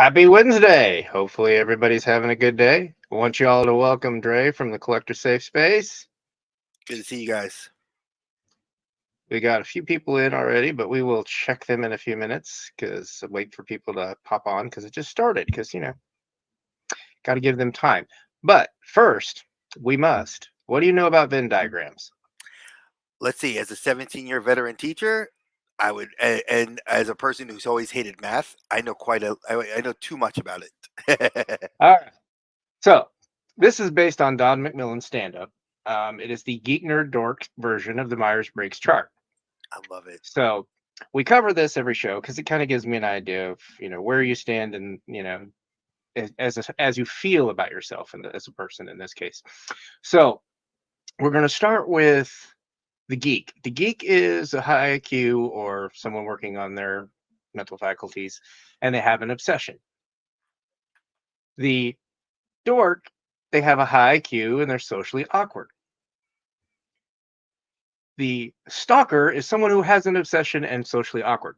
Happy Wednesday. Hopefully everybody's having a good day. I want you all to welcome Dre from the Collector Safe Space. Good to see you guys. We got a few people in already, but we will check them in a few minutes because wait for people to pop on because it just started because, got to give them time. But first, we must. What do you know about Venn diagrams? Let's see. As a 17-year veteran teacher, and as a person who's always hated math, I know I know too much about it. All right. So this is based on Don McMillan's stand up. It is the Geek Nerd Dork version of the Myers Briggs chart. I love it. So we cover this every show because it kind of gives me an idea of where you stand and as you feel about yourself and as a person in this case. So we're going to start with the geek. The geek is a high IQ or someone working on their mental faculties, and they have an obsession. The dork, they have a high IQ and they're socially awkward. The stalker is someone who has an obsession and socially awkward.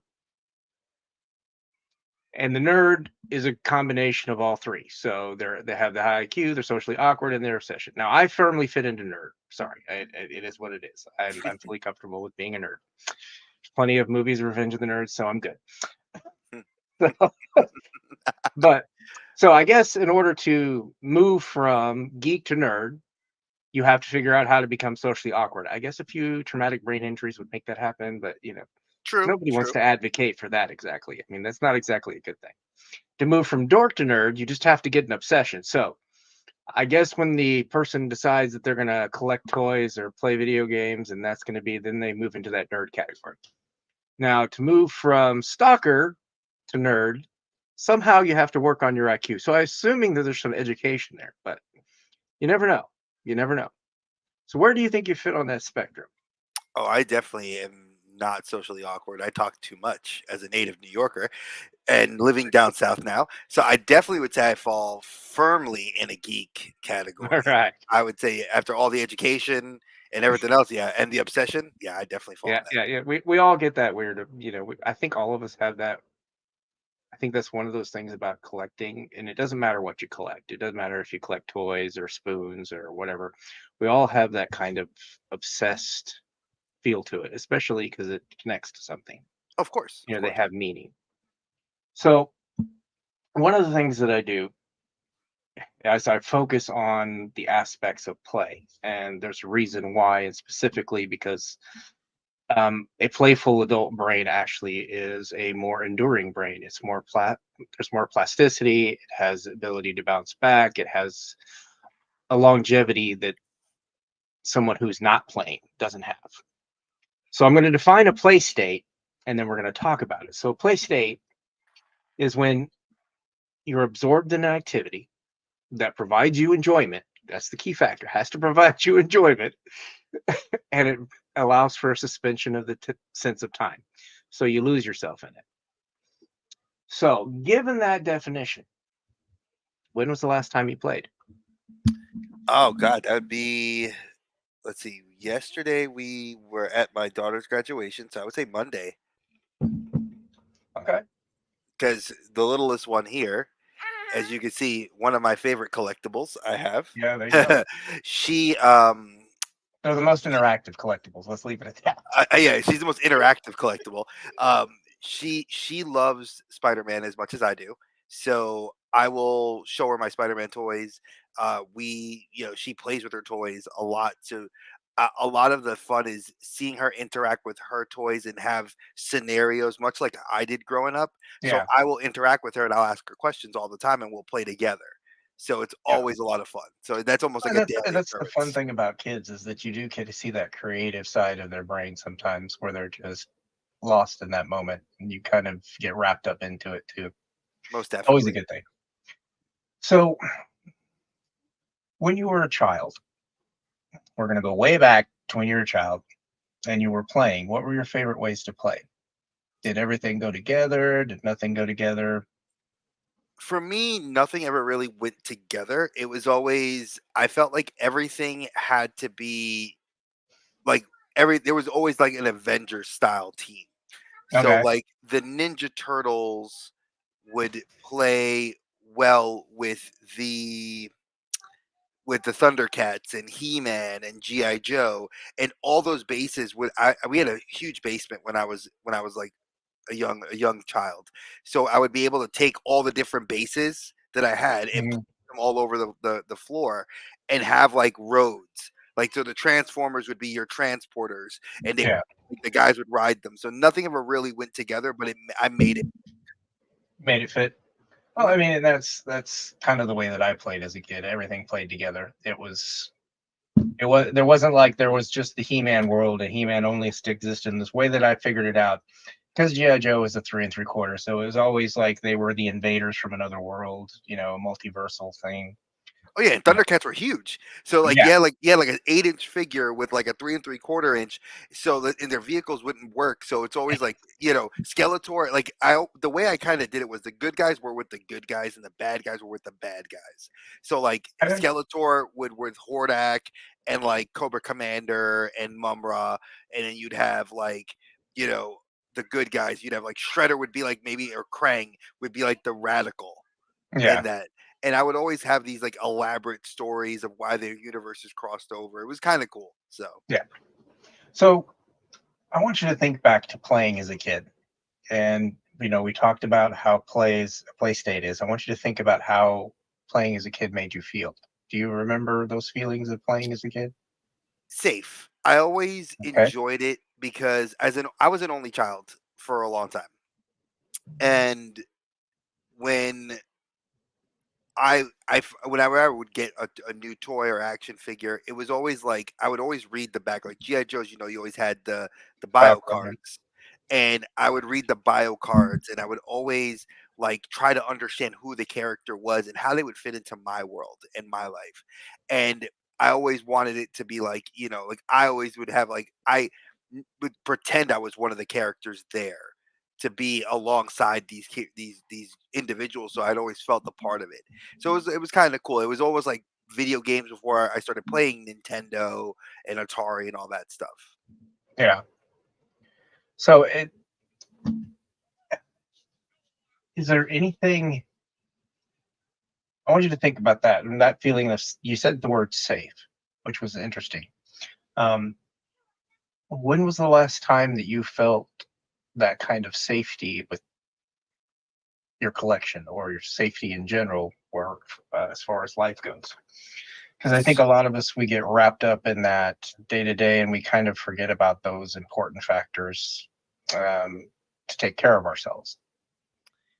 And the nerd is a combination of all three. So they have the high IQ, they're socially awkward, and they're obsession. Now I firmly fit into nerd. Sorry, it is what it is. I'm fully comfortable with being a nerd. There's plenty of movies, Revenge of the Nerds, so I'm good. So, but so I guess in order to move from geek to nerd, you have to figure out how to become socially awkward. I guess a few traumatic brain injuries would make that happen, but True, nobody wants true. to advocate for that exactly. I mean, that's not exactly a good thing. To move from dork to nerd, you just have to get an obsession. So I guess when the person decides that they're going to collect toys or play video games, and that's going to be, then they move into that nerd category. Now, to move from stalker to nerd, somehow you have to work on your IQ. So I'm assuming that there's some education there, but you never know. You never know. So where do you think you fit on that spectrum? Oh, I definitely am not socially awkward. I talk too much as a native New Yorker and living down south now. So I definitely would say I fall firmly in a geek All category. right. I would say after all the education and everything else, yeah, and the obsession, yeah, I definitely fall Yeah, in that. yeah, yeah. We all get that weird. I think all of us have that. I think that's one of those things about collecting, and it doesn't matter what you collect. It doesn't matter if you collect toys or spoons or whatever. We all have that kind of obsessed feel to it, especially because it connects to something. Of course, of They course. have meaning. So one of the things that I do is I focus on the aspects of play, and there's a reason why, and specifically because a playful adult brain actually is a more enduring brain. There's more plasticity. It has ability to bounce back. It has a longevity that someone who's not playing doesn't have. So I'm going to define a play state, and then we're going to talk about it. So a play state is when you're absorbed in an activity that provides you enjoyment. That's the key factor. It has to provide you enjoyment, and it allows for a suspension of the sense of time. So you lose yourself in it. So, given that definition, when was the last time you played? Oh God, that would be. Let's see. Yesterday we were at my daughter's graduation, so I would say Monday, Okay. because the littlest one here, as you can see, one of my favorite collectibles I have. Yeah, there you go. she They're the most interactive collectibles. Let's leave it at that. yeah, she's the most interactive collectible. Um, she loves Spider-Man as much as I do, so I will show her my Spider-Man toys. She plays with her toys a lot. So a lot of the fun is seeing her interact with her toys and have scenarios, much like I did growing up. So Yeah, I will interact with her and I'll ask her questions all the time, and we'll play together. So it's yeah. always a lot of fun. So that's almost like And a that's daily that's the fun occurrence. thing about kids is that you do get to see that creative side of their brain sometimes where they're just lost in that moment and you kind of get wrapped up into it too. Most Always a definitely. good thing. So, when you were a child, we're going to go way back to when you were a child and you were playing. What were your favorite ways to play? Did everything go together? Did nothing go together? For me, nothing ever really went together. It was always I felt like everything had to be like there was always like an Avengers style team. So Okay. like the Ninja Turtles would play well the with the Thundercats and He-Man and GI Joe and all those bases. We had a huge basement when I was like a young child, so I would be able to take all the different bases that I had and put Mhm. them all over the floor and have like roads. Like so, the Transformers would be your transporters, and Yeah, the guys would ride them. So nothing ever really went together, but I made it. made it fit. Well, I Mhm. mean, that's kind of the way that I played as a kid. Everything played together. It was there wasn't like there was just the He-Man world and He-Man only existed in this way that I figured it out. Because GI Joe was a 3 3/4, so it was always like they were the invaders from another world, a multiversal thing. Oh yeah, and You know, Thundercats were huge. So like yeah, yeah, like an 8 inch figure with like a 3 3/4 inch, so that and their vehicles wouldn't work. So it's always like Skeletor. Like the way I kind of did it was the good guys were with the good guys and the bad guys were with the bad guys. So like okay, Skeletor would with Hordak and like Cobra Commander and Mumra, and then you'd have like you know the good guys. You'd have like Shredder would be like maybe or Krang would be like the radical in yeah, that. And I would always have these like elaborate stories of why their universes crossed over. It was kind of cool. So yeah. So I want you to think back to playing as a kid, and we talked about how play state is. I want you to think about how playing as a kid made you feel. Do you remember those feelings of playing as a kid? safe. I always Okay, enjoyed it because I was an only child for a long time. And when whenever I would get a new toy or action figure, it was always like I would always read the back. Like GI Joe's, you always had the file bio program. cards, and I would read the bio cards, and I would always like try to understand who the character was and how they would fit into my world and my life. And I always wanted it to be like like I always would have like would pretend I was one of the characters there to be alongside these individuals. So I'd always felt a part of it. So it was kind of cool. It was always like video games before I started playing Nintendo and Atari and all that stuff. Yeah. So, is there anything I want you to think about that and that feeling of you said the word safe, which was interesting. Um, when was the last time that you felt that kind of safety with your collection or your safety in general, or as far as life goes? Because I think a lot of us we get wrapped up in that day to day, and we kind of forget about those important factors to take care of ourselves.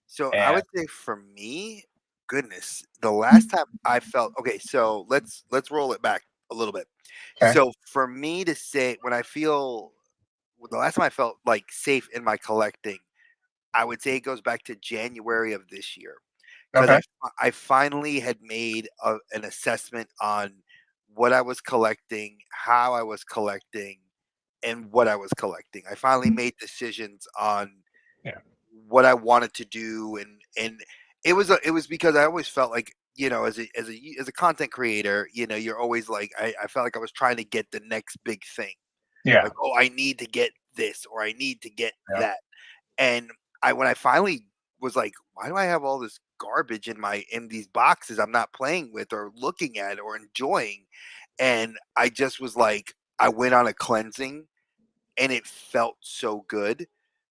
So I And would say for me, goodness, the last time I felt okay. So let's roll it back a little bit. okay, So for me to say when I feel the last time I felt like safe in my collecting, I would say it goes back to January of this year because okay, I finally had made an assessment on what I was collecting, how I was collecting, and what I was collecting. I finally made decisions on yeah, what I wanted to do, and it was because I always felt like as a content creator, you're always like I felt like I was trying to get the next big thing, yeah, like oh I need to get this or I need to get yeah. that, and when I finally was like, why do I have all this garbage in these boxes I'm not playing with or looking at or enjoying? And I just was like, I went on a cleansing and it felt so good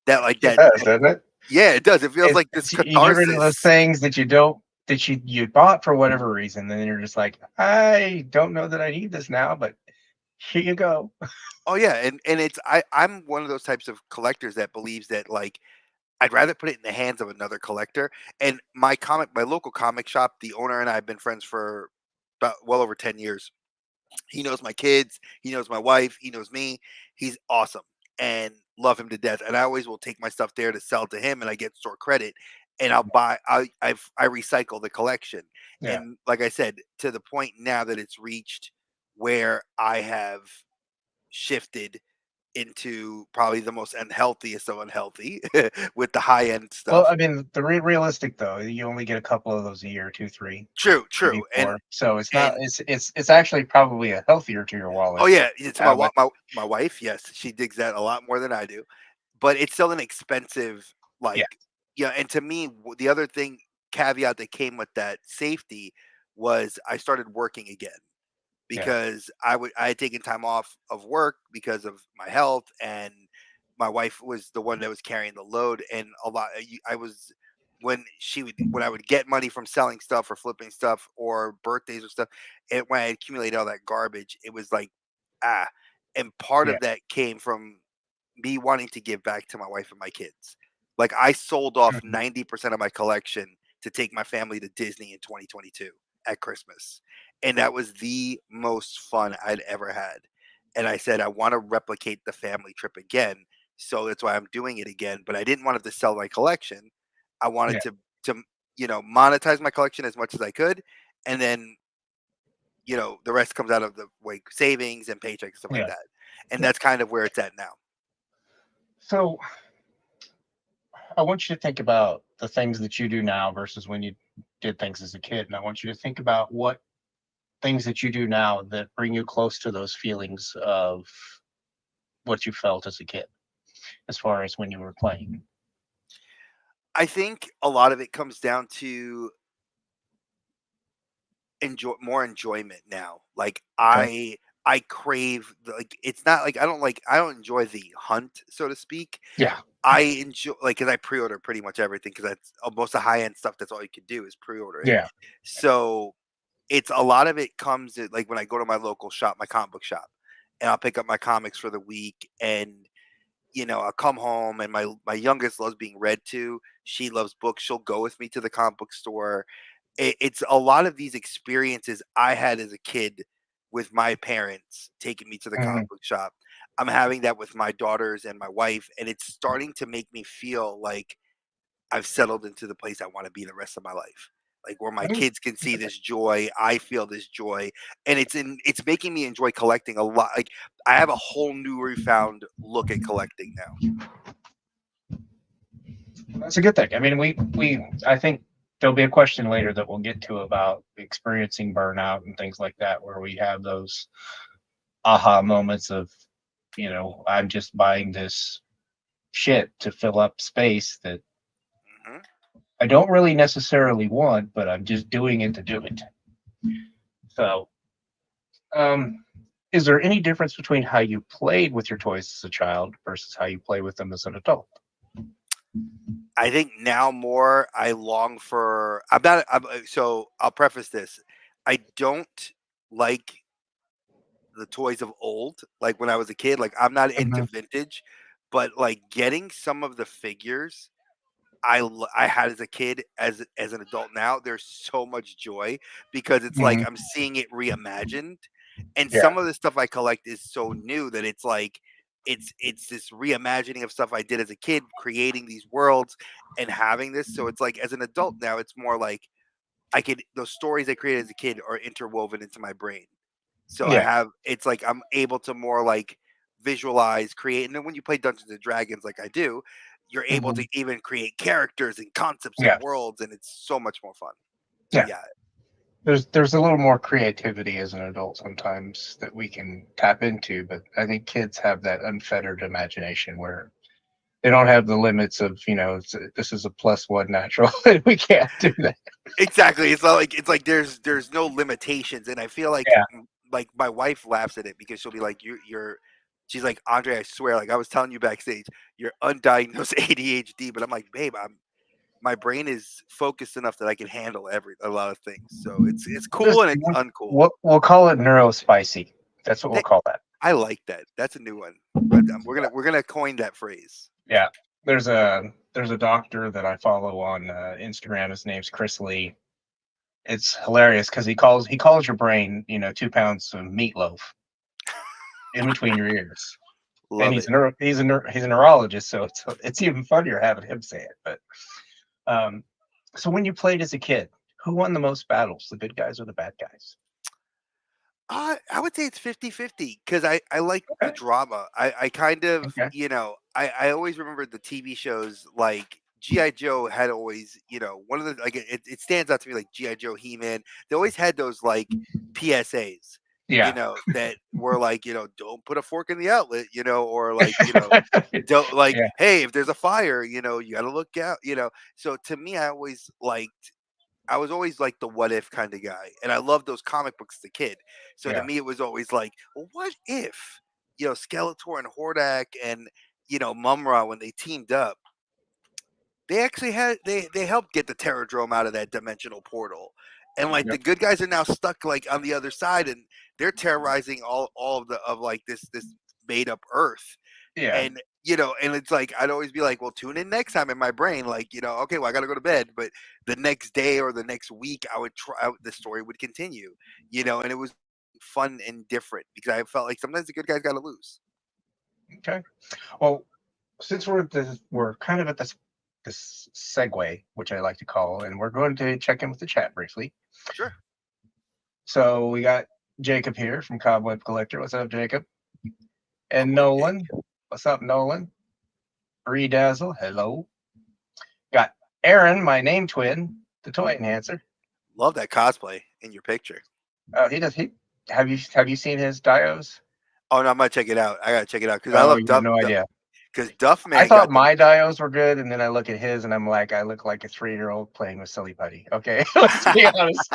that like It that, does, doesn't it? yeah, it does. It feels like this You get rid of those catharsis. things that you don't that you bought for whatever reason, and then you're just like, I don't know that I need this now, but here you go. Oh yeah, and I'm one of those types of collectors that believes that like I'd rather put it in the hands of another collector. And my local comic shop, the owner and I have been friends for about well over 10 years. He knows my kids. He knows my wife. He knows me. He's awesome and love him to death. And I always will take my stuff there to sell to him, and I get store credit. And I'll buy. I recycle the collection. Yeah. And like I said, to the point now that it's reached where I have shifted into probably the most unhealthiest of unhealthy with the high end Well, stuff. I mean, the realistic though, you only get a couple of those a year, two, three, True, maybe true. four. So it's not. And It's actually probably a healthier to your oh wallet yeah, to to have it. my wife, yes, she digs that a lot more than I do. But it's still an expensive Yeah. like Yeah, and to me, the other thing caveat that came with that safety was I started working again Yeah, because I had taken time off of work because of my health, and my wife was the one that was carrying the load, and a lot I was when I would get money from selling stuff or flipping stuff or birthdays or stuff, and when I accumulated all that garbage, it was like, ah, and part yeah, of that came from me wanting to give back to my wife and my kids. Like I sold off mhm, 90% of my collection to take my family to Disney in 2022 at Christmas. And that was the most fun I'd ever had. And I said I want to replicate the family trip again. So that's why I'm doing it again, but I didn't want to sell my collection. I wanted yeah, to monetize my collection as much as I could, and then the rest comes out of the like savings and paychecks and stuff like yeah, that. And yeah. that's kind of where it's at now. So I want you to think about the things that you do now versus when you did things as a kid, and I want you to think about what things that you do now that bring you close to those feelings of what you felt as a kid, as far as when you were playing. I think a lot of it comes down to enjoyment now. Like Okay. I crave like it's not like I don't enjoy the hunt, so to speak. Yeah. I enjoy like because I pre-order pretty much everything because that's most of the high end stuff. That's all you can do is pre-order it. Yeah. So it's a lot of it comes to, like when I go to my local shop, my comic book shop, and I'll pick up my comics for the week, and I'll come home, and my youngest loves being read to. She loves books. She'll go with me to the comic book store. It's a lot of these experiences I had as a kid with my parents taking me to the Mhm. comic book shop. I'm having that with my daughters and my wife, and it's starting to make me feel like I've settled into the place I want to be the rest of my life. Like where my Mm, kids can see this joy, I feel this joy, and it's making me enjoy collecting a lot. Like I have a whole new refound look at collecting now. that's a good thing. I mean, I think there'll be a question later that we'll get to about experiencing burnout and things like that, where we have those aha moments of, I'm just buying this shit to fill up space that Mhm. I don't really necessarily want, but I'm just doing it to do it. So, um, is there any difference between how you played with your toys as a child versus how you play with them as an adult? I think now more I long for I'm not I'm so I'll preface this. I don't like the toys of old, like when I was a kid. Like I'm not into Mhm, vintage, but like getting some of the figures I had as a kid as an adult now, there's so much joy because it's like mhm, I'm seeing it reimagined, and yeah, some of the stuff I collect is so new that it's like it's this reimagining of stuff I did as a kid, creating these worlds and having this. So it's like as an adult now, it's more like I could those stories I created as a kid are interwoven into my brain. So I yeah, have it's like I'm able to more like visualize, create, and then when you play Dungeons and Dragons like I do, you're able to mhm, even create characters and concepts and yeah, worlds, and it's so much more fun. So yeah. yeah, There's a little more creativity as an adult sometimes that we can tap into, but I think kids have that unfettered imagination where they don't have the limits of, this is a plus one natural. We can't do that. exactly. It's not like it's like there's no limitations, and I feel Yeah. like my wife laughs at it because she'll be like, you're. She's like, Andre, I swear, like I was telling you backstage, you're undiagnosed ADHD, but I'm like, babe, my brain is focused enough that I can handle a lot of things. So it's cool Just and it's uncool. we'll call it neurospicy. That's what we'll That call that. I like that. That's a new one. We're gonna coin that phrase. Yeah. There's a doctor that I follow on Instagram. His name's Chris Lee. It's hilarious because he calls your brain, 2 pounds of meatloaf in between your ears. And Love it. he's a neurologist, so it's even funnier having him say it. But um, so when you played as a kid, who won the most battles, the good guys or the bad guys? I would say it's 50-50 because I like the Okay, drama. I kind of, okay, I always remember the TV shows like G.I. Joe had always, one of the, like, it stands out to me like G.I. Joe, He Man. They always had those like PSAs. Yeah. that were like, don't put a fork in the outlet, or like, don't like, Yeah. hey, if there's a fire, you got to look out, So to me, I was always like the what if kind of guy. And I loved those comic books as a kid. So to Yeah. me, it was always like, well, what if, Skeletor and Hordak and, Mumra, when they teamed up, they actually they helped get the Terradrome out of that dimensional portal. And like the Yep. good guys are now stuck like on the other side, and they're terrorizing all of like this made up Earth. Yeah. And and it's like I'd always be like, well, tune in next time in my brain, like, okay, well, I gotta go to bed, but the next day or the next week I would try the story would continue, and it was fun and different because I felt like sometimes the good guys gotta lose. Okay. Well, since we're kind of at this segue, which I like to call, and we're going to check in with the chat briefly. Sure. So we got Jacob here from Cobweb Collector. What's up, Jacob? My And boy Jake. Nolan. What's up, Nolan? Bree Dazzle. Hello. Got Aaron, my name twin, the toy enhancer. Love that cosplay in your picture. He does. He have you seen his dios? Oh no, I'm gonna check it out. I gotta check it out because I Oh, love you have no idea. Because Duff I Man thought got them. my dios were good, and then I look at his, and I'm like, I look like a 3-year-old playing with Silly Putty. Okay, let's be honest.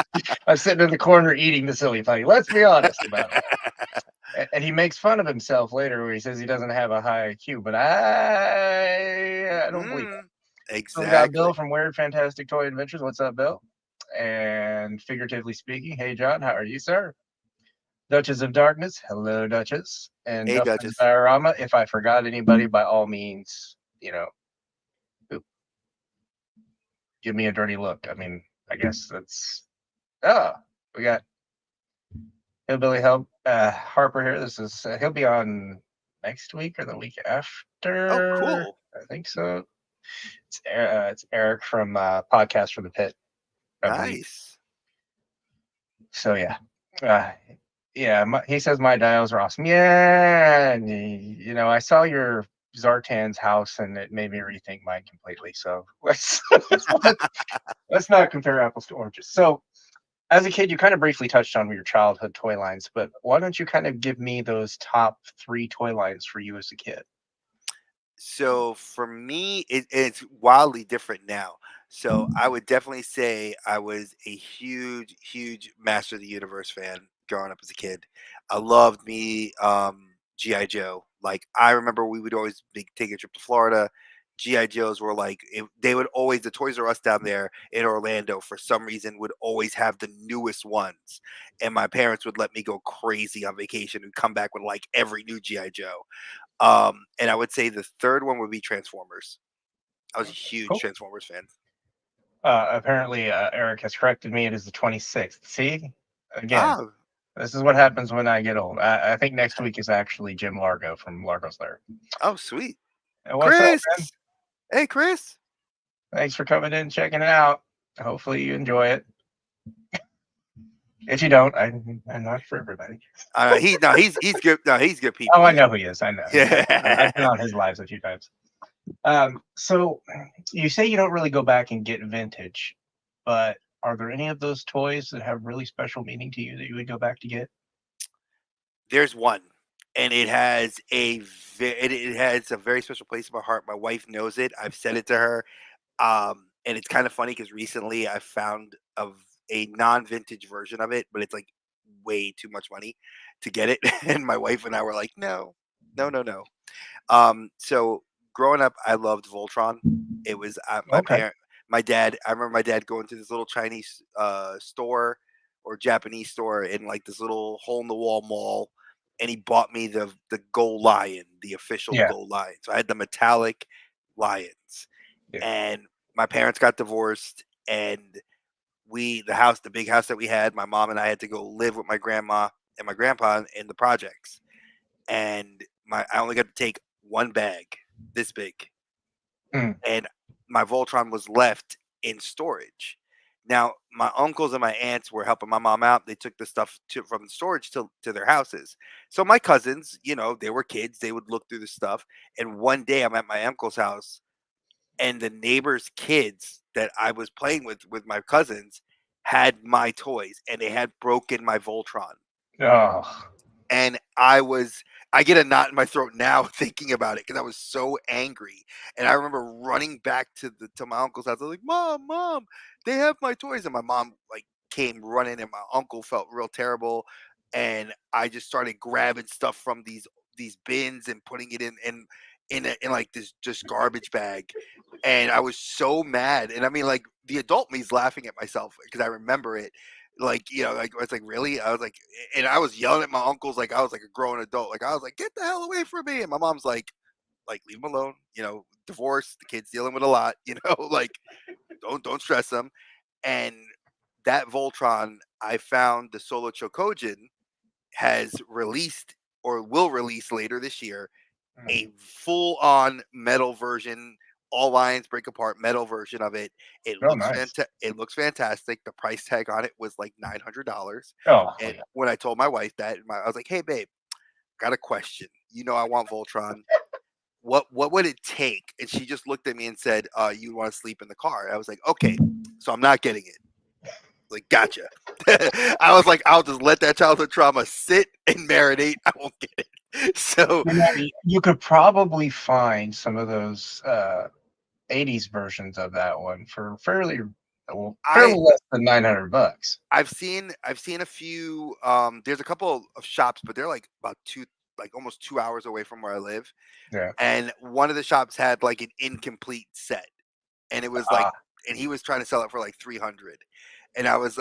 I'm sitting in the corner eating the Silly Putty. Let's be honest about it. And he makes fun of himself later, where he says he doesn't have a high IQ, but I don't believe that. So we got Bill Exactly. from Weird Fantastic Toy Adventures. What's up, Bill? And figuratively speaking, hey John, how are you, sir? Duchess of Darkness, hello, Duchess. And Hey, Duffman's Duchess. Diorama. If I forgot anybody, by all means, give me a dirty look. I mean, I guess that's. Oh, we got Hillbilly Harper here. This is he'll be on next week or the week Oh, after. cool. I think so. It's Eric from Podcast from the Pit, I believe. Nice. So yeah, uh, yeah. He says my dials are awesome. Yeah, and I saw your Zartan's house, and it made me rethink mine completely. So let's not compare apples to oranges. So as a kid, you kind of briefly touched on your childhood toy lines, but why don't you kind of give me those top 3 toy lines for you as a kid? So for me, it's wildly different now. So I would definitely say I was a huge, huge Master of the Universe fan growing up as a kid. I loved me GI Joe. Like I remember we would always take a trip to Florida. GI Joes were like they would always the Toys R Us down there in Orlando for some reason would always have the newest ones, and my parents would let me go crazy on vacation and come back with like every new GI Joe. And I would say the third one would be Transformers. I was a huge Cool. Transformers fan. Apparently, Eric has corrected me. It is the 26th. See, again, Oh, this is what happens when I get old. I think next week is actually Jim Largo from Largo's Lair. oh, sweet. What's up, Chris. man? Hey, Chris. Thanks for coming in and checking it out. Hopefully, you enjoy it. If you don't, I'm not for everybody. He's good. No, he's good Oh, people. I know who he is. I know. I've been Yeah. on his lives a few times. So you say you don't really go back and get vintage, but are there any of those toys that have really special meaning to you that you would go back to get? There's one, and it has a very special place in my heart. My wife knows it. I've said it to her. And it's kind of funny because recently I found a non-vintage version of it, but it's like way too much money to get it. And my wife and I were like, no, no, no, no. So growing up, I loved Voltron. It was Okay. my dad. I remember my dad going to this little Chinese store or Japanese store in like this little hole in the wall mall, and he bought me the Gold Lion, the official Yeah. Gold Lion. So I had the metallic lions, Yeah. and my parents got divorced, and the big house that we had, my mom and I had to go live with my grandma and my grandpa in the projects, and I only got to take one bag this big, Mm, and my Voltron was left in storage. Now, my uncles and my aunts were helping my mom out. They took the stuff from the storage to their houses. So my cousins, they were kids. They would look through the stuff. And one day I'm at my uncle's house, and the neighbor's kids that I was playing with my cousins had my toys, and they had broken my Voltron. Oh, And I get a knot in my throat now thinking about it because I was so angry. And I remember running back to my uncle's house. I was like, Mom, they have my toys. And my mom like came running, and my uncle felt real terrible. And I just started grabbing stuff from these bins and putting it in like this just garbage bag. And I was so mad. And I mean, like, the adult me's laughing at myself because I remember it. Like, like, it's like, really? I was like, and I was yelling at my uncles like I was like a grown adult. Like, I was like, get the hell away from me. And my mom's like, leave him alone. Divorce, the kid's dealing with a lot. Like, don't stress him. And that Voltron, I found the Solo Chokojin has released or will release later this year a mm, full on metal version, all lines break apart metal version of it. oh, nice. It looks fantastic. The price tag on it was like $900. Oh, And yeah. when I told my wife that, I was like, "Hey babe, got a question. I want Voltron. What would it take?" And she just looked at me and said, "You want to sleep in the car." I was like, "Okay, so I'm not getting it." Like, gotcha. I was like, I'll just let that childhood trauma sit and marinate. I won't get it. So You could probably find some of those 80s versions of that one for I fairly less than $900. I've seen a few. There's a couple of shops, but they're like about like almost 2 hours away from where I live. Yeah. And one of the shops had like an incomplete set, and it was like, Ah, and he was trying to sell it for like 300. And I was,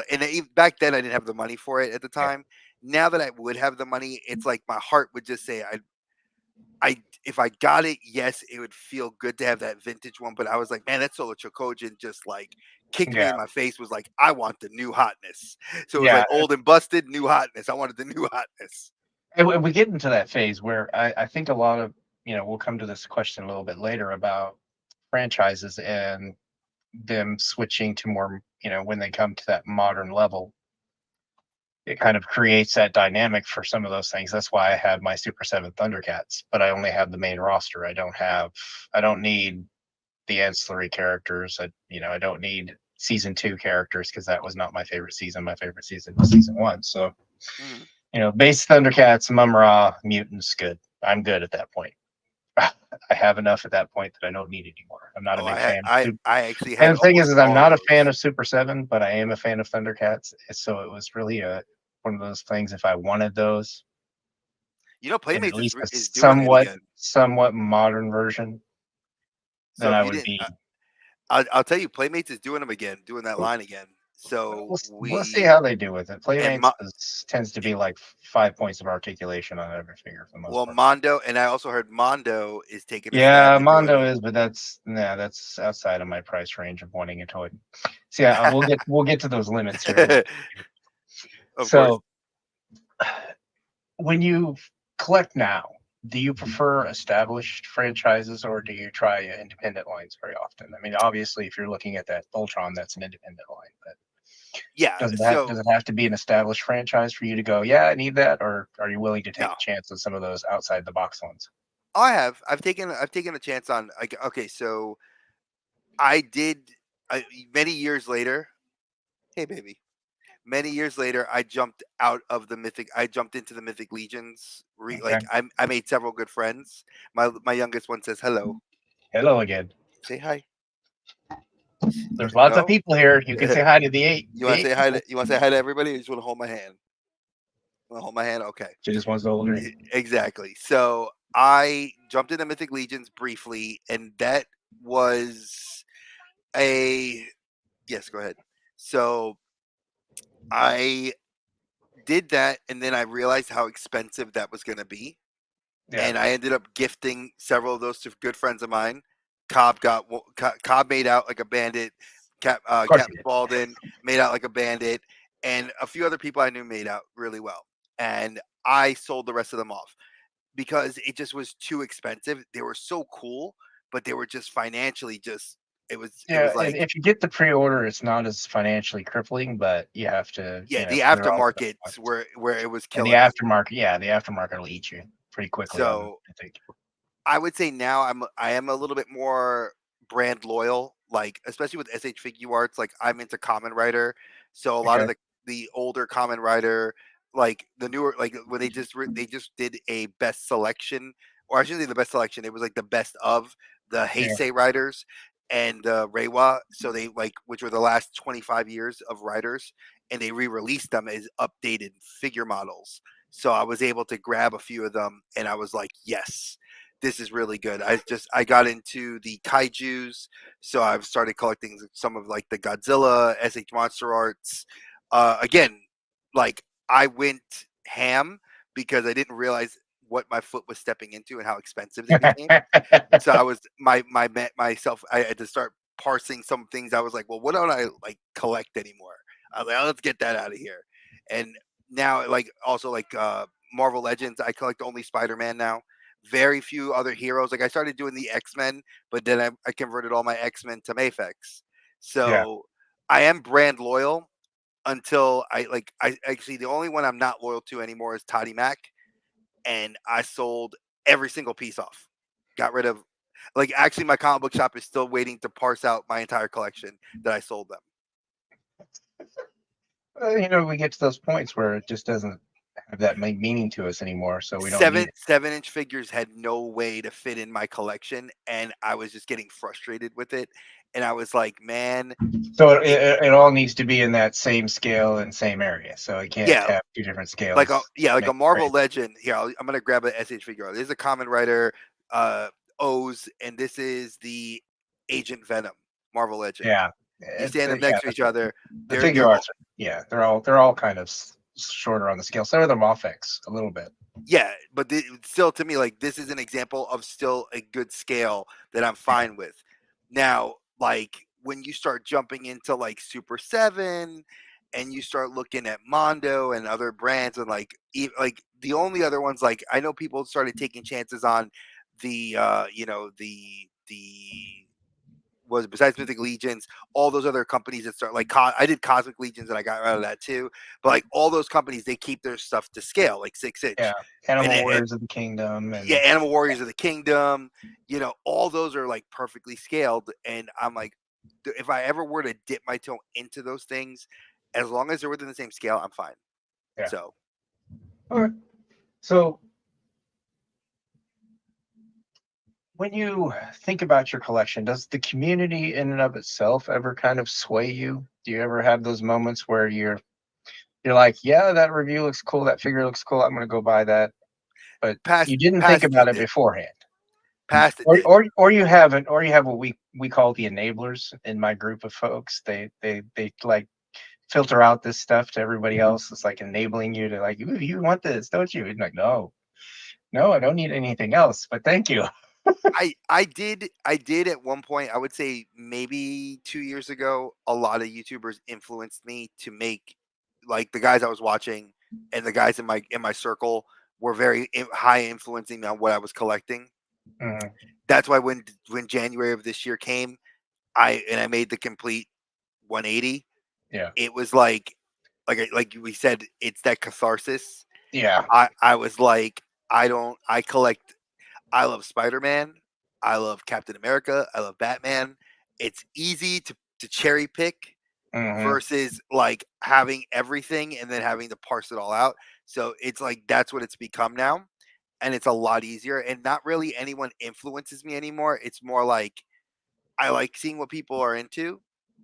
back then I didn't have the money for it at the yeah. time. Now that I would have the money, it's like my heart would just say if I got it, yes, it would feel good to have that vintage one. But I was like, man, that Solo Chokojin just like kicked me Yeah. in my face. Was like, I want the new hotness. So it was Yeah. like old and busted, new hotness. I wanted the new hotness. And we get into that phase where I think a lot of, we'll come to this question a little bit later about franchises and them switching to more, when they come to that modern level, it kind of creates that dynamic for some of those things. That's why I have my Super 7 Thundercats, but I only have the main roster. I don't need the ancillary characters. I don't need season 2 characters because that was not my favorite season. My favorite season was season 1. So, Mhm. base Thundercats, Mumra, mutants, good. I'm good at that point. I have enough at that point that I don't need anymore. I'm not a Oh, big fan of Super. I actually And had the thing almost is I'm all of not a fan those. of Super 7, but I am a fan of Thundercats. So it was really one of those things. If I wanted those, and at Playmates least a is doing it again. somewhat modern version, So then if I you would didn't, be. I'll tell you, Playmates is doing them again, doing that line again. So We'll see how they do with it. and Playmates tends to be like 5 points of articulation on every figure for the most part. Mondo, and I also heard Mondo is taking a stab Yeah, at doing Mondo them. is, but that's outside of my price range of wanting a toy. So yeah, we'll get to those limits here a little bit. Of course. So when you collect now, do you prefer established franchises or do you try independent lines very often? I mean, obviously, if you're looking at that Voltron, that's an independent line, but Yeah. does So it have to be an established franchise for you to go, yeah, I need that, or are you willing to take no, a chance on some of those outside the box ones? I've taken a chance on, like, okay, so I did, many years later. Hey baby. Many years later, I jumped into the Mythic Legions. Okay. I made several good friends. My youngest one says hello. Hello again. Say hi. There's lots of No. people here. You can say hi to You the want to eight say hi to people. everybody? Or you just want to hold my hand? Want to hold my hand? Okay. She just wants to hold her. Exactly. So I jumped into Mythic Legions briefly, and that was a yes. Go ahead. So I did that, and then I realized how expensive that was going to be, Yeah, and I ended up gifting several of those to good friends of mine. Cobb made out like a bandit. of course Captain you did. Spaulding made out like a bandit, and a few other people I knew made out really well. And I sold the rest of them off because it just was too expensive. They were so cool, but they were just financially just it was Yeah, and like, if you get the pre-order, it's not as financially crippling, but you have to, yeah, the there are also aftermarkets points. where it was And killing me. the aftermarket will eat you pretty quickly on them, So I think. I would say now I am a little bit more brand loyal, like especially with SH Figure Arts. Like, I'm into Common Rider, so a lot of Okay. the older Common Rider, like the newer, like when they just did a best selection, or I shouldn't say the best selection. It was like the best of the Yeah. Heisei riders and Reiwa. So they like, which were the last 25 years of riders, and they re-released them as updated figure models. So I was able to grab a few of them, and I was like, yes, this is really good. I got into the kaiju's, so I've started collecting some of like the Godzilla, SH Monster Arts. Again, like I went ham because I didn't realize what my foot was stepping into and how expensive they became. So I was myself. I had to start parsing some things. I was like, well, what don't I like collect anymore? I was like, oh, let's get that out of here. And now, like also like Marvel Legends, I collect only Spider Man now. Very few other heroes. Like I started doing the X Men, but then I converted all my X Men to Mafex. Yeah. So I am brand loyal until I actually, the only one I'm not loyal to anymore is Toddy Mac, and I sold every single piece off. Got rid of, like, actually my comic book shop is still waiting to parse out my entire collection that I sold them. We get to those points where it just doesn't have that meaning to us anymore, so we don't need Seven it. 7-inch figures had no way to fit in my collection, and I was just getting frustrated with it. And I was like, man, So it, it, it, it all needs to be in that same scale and same area. So it can't yeah, have two different scales. like a Make Marvel right. Legend. Here, I'm gonna grab a SH figure. This is a Common Rider, uh, O's, and this is the Agent Venom Marvel Legend. Yeah. You It's stand them yeah. next to each other. The They're figure arts. Yeah, they're all kind of shorter on the scale. So are the Mofex a little bit. yeah, but still, to me, like this is an example of still a good scale that I'm Yeah. fine with. Now, like when you start jumping into like Super Seven, and you start looking at Mondo and other brands, and like like the only other ones, like I know people started taking chances on the the was besides Mythic Legions, all those other companies that start like I did Cosmic Legions and I got out of that too. But like all those companies, they keep their stuff to scale, like 6 inch, Yeah. Animal Warriors of the Kingdom yeah, and Animal Warriors of the Kingdom, all those are like perfectly scaled. And I'm like, if I ever were to dip my toe into those things, as long as they're within the same scale, I'm fine. yeah. So All right. So when you think about your collection, does the community in and of itself ever kind of sway you? Do you ever have those moments where you're like, yeah, that review looks cool, that figure looks cool, I'm gonna go buy that, but past you didn't think past about it it did. beforehand? Past it Or did. or or you haven't, or you have what we call the enablers in my group of folks. They like filter out this stuff to everybody else. It's like enabling you to like, ooh, you want this, don't you? And like, no, no, I don't need anything else, but thank you. I did at one point. I would say maybe 2 years ago. A lot of YouTubers influenced me to make, like the guys I was watching and the guys in my circle were very high influencing me on what I was collecting. Mhm. That's why when January of this year came, I made the complete 180. Yeah. It was like we said, it's that catharsis. Yeah. I was like, I collect, I love Spider Man. I love Captain America. I love Batman. It's easy to cherry pick Hmm. versus like having everything and then having to parse it all out. So it's like that's what it's become now. And it's a lot easier. And not really anyone influences me anymore. It's more like I like seeing what people are into,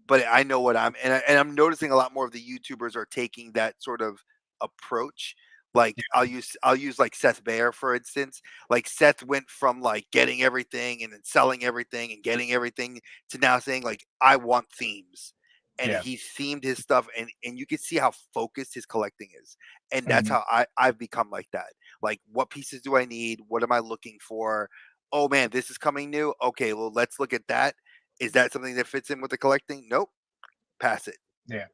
but I know what and I'm noticing a lot more of the YouTubers are taking that sort of approach. Like I'll use like Seth Baer for instance. Like Seth went from like getting everything and then selling everything and getting everything to now saying like I want themes. And Yeah. he themed his stuff, and you can see how focused his collecting is. And that's Hmm. how I've become like that. Like what pieces do I need? What am I looking for? Oh man, this is coming new. Okay, well let's look at that. Is that something that fits in with the collecting? Nope. Pass it. Yeah.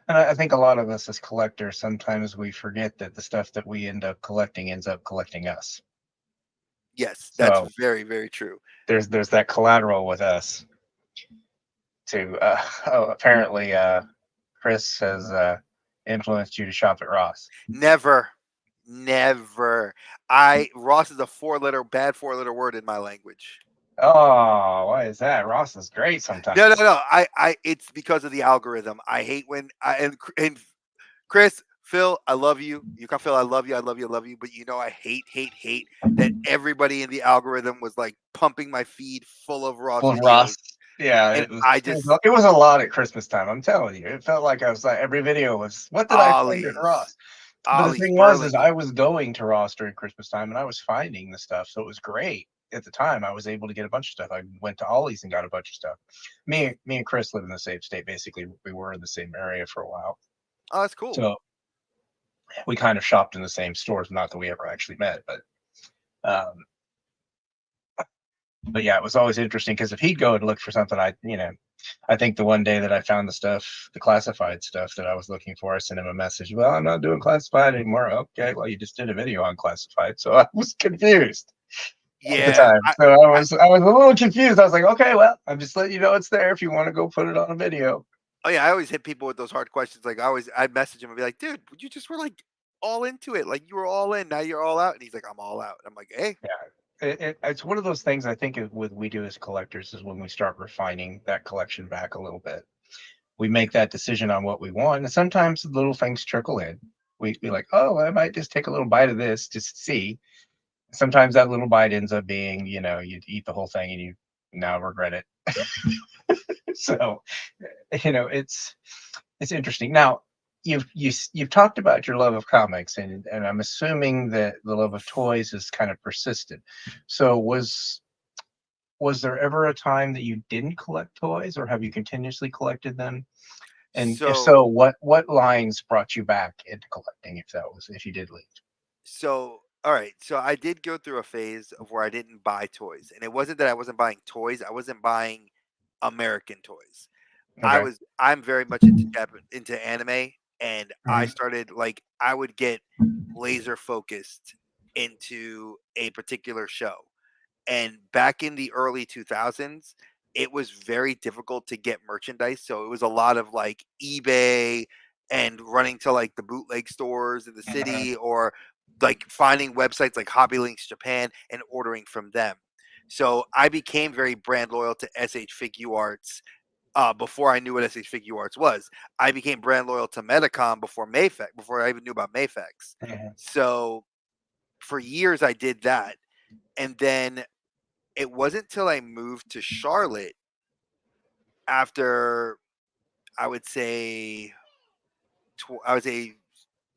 And I think a lot of us as collectors, sometimes we forget that the stuff that we end up collecting ends up collecting us. Yes, that's So very, very true. there's that collateral with us too. Oh, apparently, Chris has influenced you to shop at Ross. Never, never. I Ross is a bad 4 letter word in my language. Oh, why is that? Ross is great No, no, sometimes. no. It's because of the algorithm. I hate when and Chris, Phil, I love you. You can Phil, I love you. I love you. I love you. But I hate that everybody in the algorithm was like pumping my feed full of Ross Well, videos, Ross, yeah, and it was I it was just it was a lot at Christmas time. I'm telling you, it felt like I was like every video was, "What did I find at Ollie's, Ross?" But the thing was, is Burlington. I was going to Ross during Christmas time, and I was finding the stuff, so it was great. At the time, I was able to get a bunch of stuff. I went to Ollie's and got a bunch of stuff. Me and Chris live in the same state. Basically, we were in the same area for a while, Oh, that's cool. so we kind of shopped in the same stores. Not that we ever actually met, um, but yeah, it was always interesting because if he'd go and look for something, I think the one day that I found the stuff, the classified stuff that I was looking for, I sent him a message. Well, I'm not doing classified anymore. Okay, well, you just did a video on classified, so I was confused at the Yeah, time. So I was a little confused. I was like, okay, well, I'm just letting you know it's there if you want to go put it on a video. oh yeah, I always hit people with those hard questions. Like I'd message him and be like, dude, you just were like all into it. Like you were all in. Now you're all out. And he's like, I'm all out. I'm like, hey, Yeah, it's one of those things I think with we do as collectors is when we start refining that collection back a little bit. We make that decision on what we want, and sometimes little things trickle in. We be like, oh, I might just take a little bite of this just to see. Sometimes that little bite ends up being, you eat the whole thing and you now regret it. So, it's interesting. Now, you've talked about your love of comics, and I'm assuming that the love of toys is kind of persistent. So, was there ever a time that you didn't collect toys, or have you continuously collected them? And if so so, what lines brought you back into collecting, if you did leave? all right. So I did go through a phase of where I didn't buy toys. And it wasn't that I wasn't buying toys, I wasn't buying American toys. Okay. I'm very much into into anime, and I Mhm. started like I would get laser focused into a particular show. And back in the early 2000s, it was very difficult to get merchandise. So it was a lot of like eBay and running to like the bootleg stores in the Uh-huh. city, or like finding websites like Hobby Links Japan and ordering from them. So I became very brand loyal to SH Figure Arts before I knew what SH Figure Arts was. I became brand loyal to Metacom before Mayfex, before I even knew about Mayfex. Mhm. So for years I did that. And then it wasn't till I moved to Charlotte after I would say I would say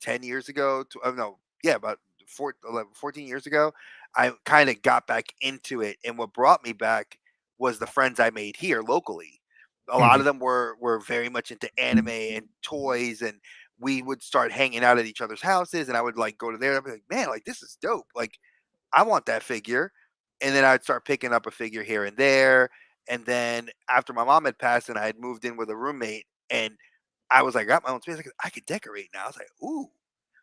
10 years ago. Oh, no, yeah, about 14 years ago, I kind of got back into it. And what brought me back was the friends I made here locally. A lot Mhm. of them were very much into anime and toys, and we would start hanging out at each other's houses, and I would like go to there. I'd be like, man, like this is dope. Like I want that figure. And then I'd start picking up a figure here and there. And then after my mom had passed and I had moved in with a roommate, and I was like, I got my own space, I could decorate now. I was like, ooh.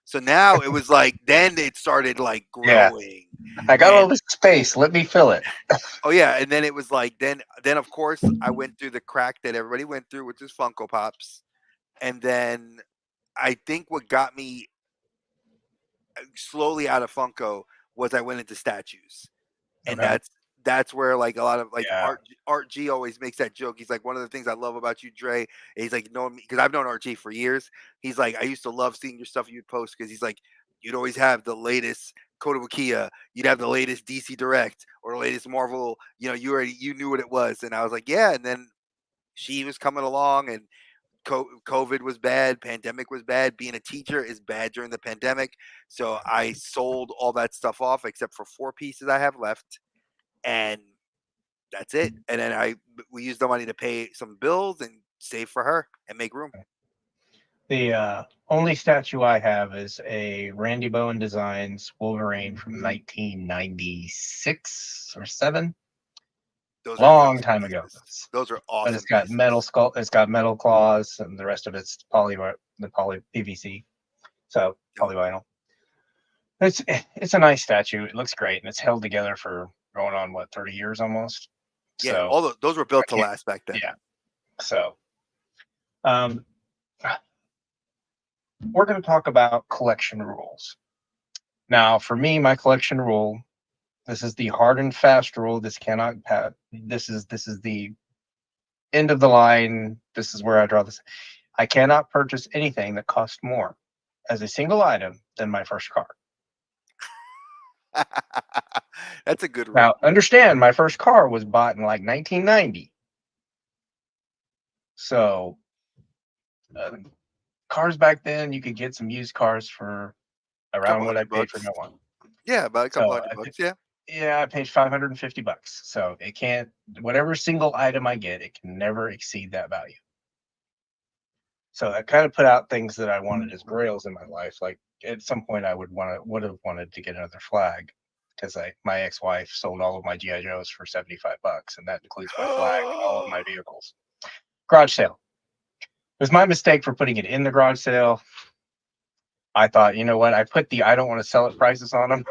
So now it was like, then it started like Yeah. growing. I got all And this space. Let me fill it. oh yeah, and then it was like then of course I went through the crack that everybody went through, which is Funko Pops. And then I think what got me slowly out of Funko was I went into statues. And Okay. that's where like a lot of like Yeah. Art G always makes that joke. He's like, one of the things I love about you, Dre. And he's like, knowing me because I've known Art G for years. He's like, I used to love seeing your stuff you'd post because he's like, you'd always have the latest Kotobukiya, you'd have the latest DC Direct or the latest Marvel. You knew what it was, and I was like, yeah. And then she was coming along, and COVID was bad, pandemic was bad. Being a teacher is bad during the pandemic, so I sold all that stuff off except for 4 pieces I have left, and that's it. And then we use the money to pay some bills and save for her and make room. The only statue I have is a Randy Bowen Designs Wolverine from 1996 or 7, Those are long impressive time ago. pieces. Those are But it's awesome got metal pieces. skull. It's got metal claws, and the rest of it's poly PVC. So Yep. polyvinyl. It's a nice statue. It looks great, and it's held together for going on what 30 years almost. Yeah, So all those were I built to can't. last back then. Yeah. So um, we're going to talk about collection rules. Now, for me, my collection rule. This is the hard and fast rule. This cannot have. This is the end of the line. This is where I draw this. I cannot purchase anything that costs more. as a single item than my first car. That's a good Now, rule. understand, my first car was bought in like 1990. So, uh, cars back then, you could get some used cars for Couple around what I hundred paid for bucks. no one. Yeah, about a So, couple hundred bucks. Yeah. yeah, I paid $550. So it can't, whatever single item I get, it can never exceed that value. So that kind of put out things that I wanted as grails in my life. Like at some point, I would have wanted to get another flag because my ex-wife sold all of my GI Joes for $75, and that includes my flag and all of my vehicles. Garage sale. It was my mistake for putting it in the garage sale. I thought, you know what? I put the I don't want to sell it prices on them,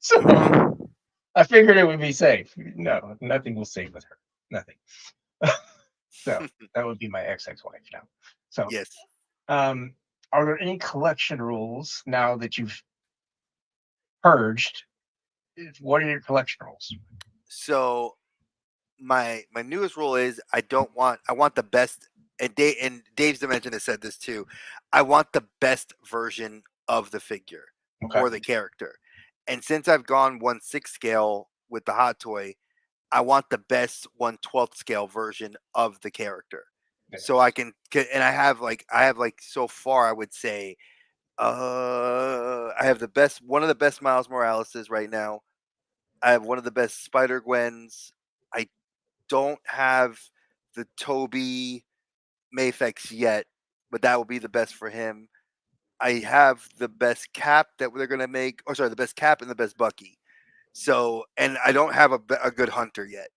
so Mhm. I figured it would be safe. No, nothing was safe with her. Nothing. So that would be my ex-wife now. So, Yes. um, are there any collection rules now that you've purged? What are your collection rules? So my newest rule is I want the best, and Dave's Dimension has said this too. I want the best version of the figure Okay. or the character. And since I've gone 1/6 scale with the hot toy, I want the best 1/12 scale version of the character. So Yes. and I have like so far I would say I have the best one of the best Miles Moraleses right now. I have one of the best Spider Gwens. I don't have the Toby Mayfex yet, but that will be the best for him. I have the best cap that they're gonna make, or sorry, the best cap and the best Bucky. So, and I don't have a good hunter yet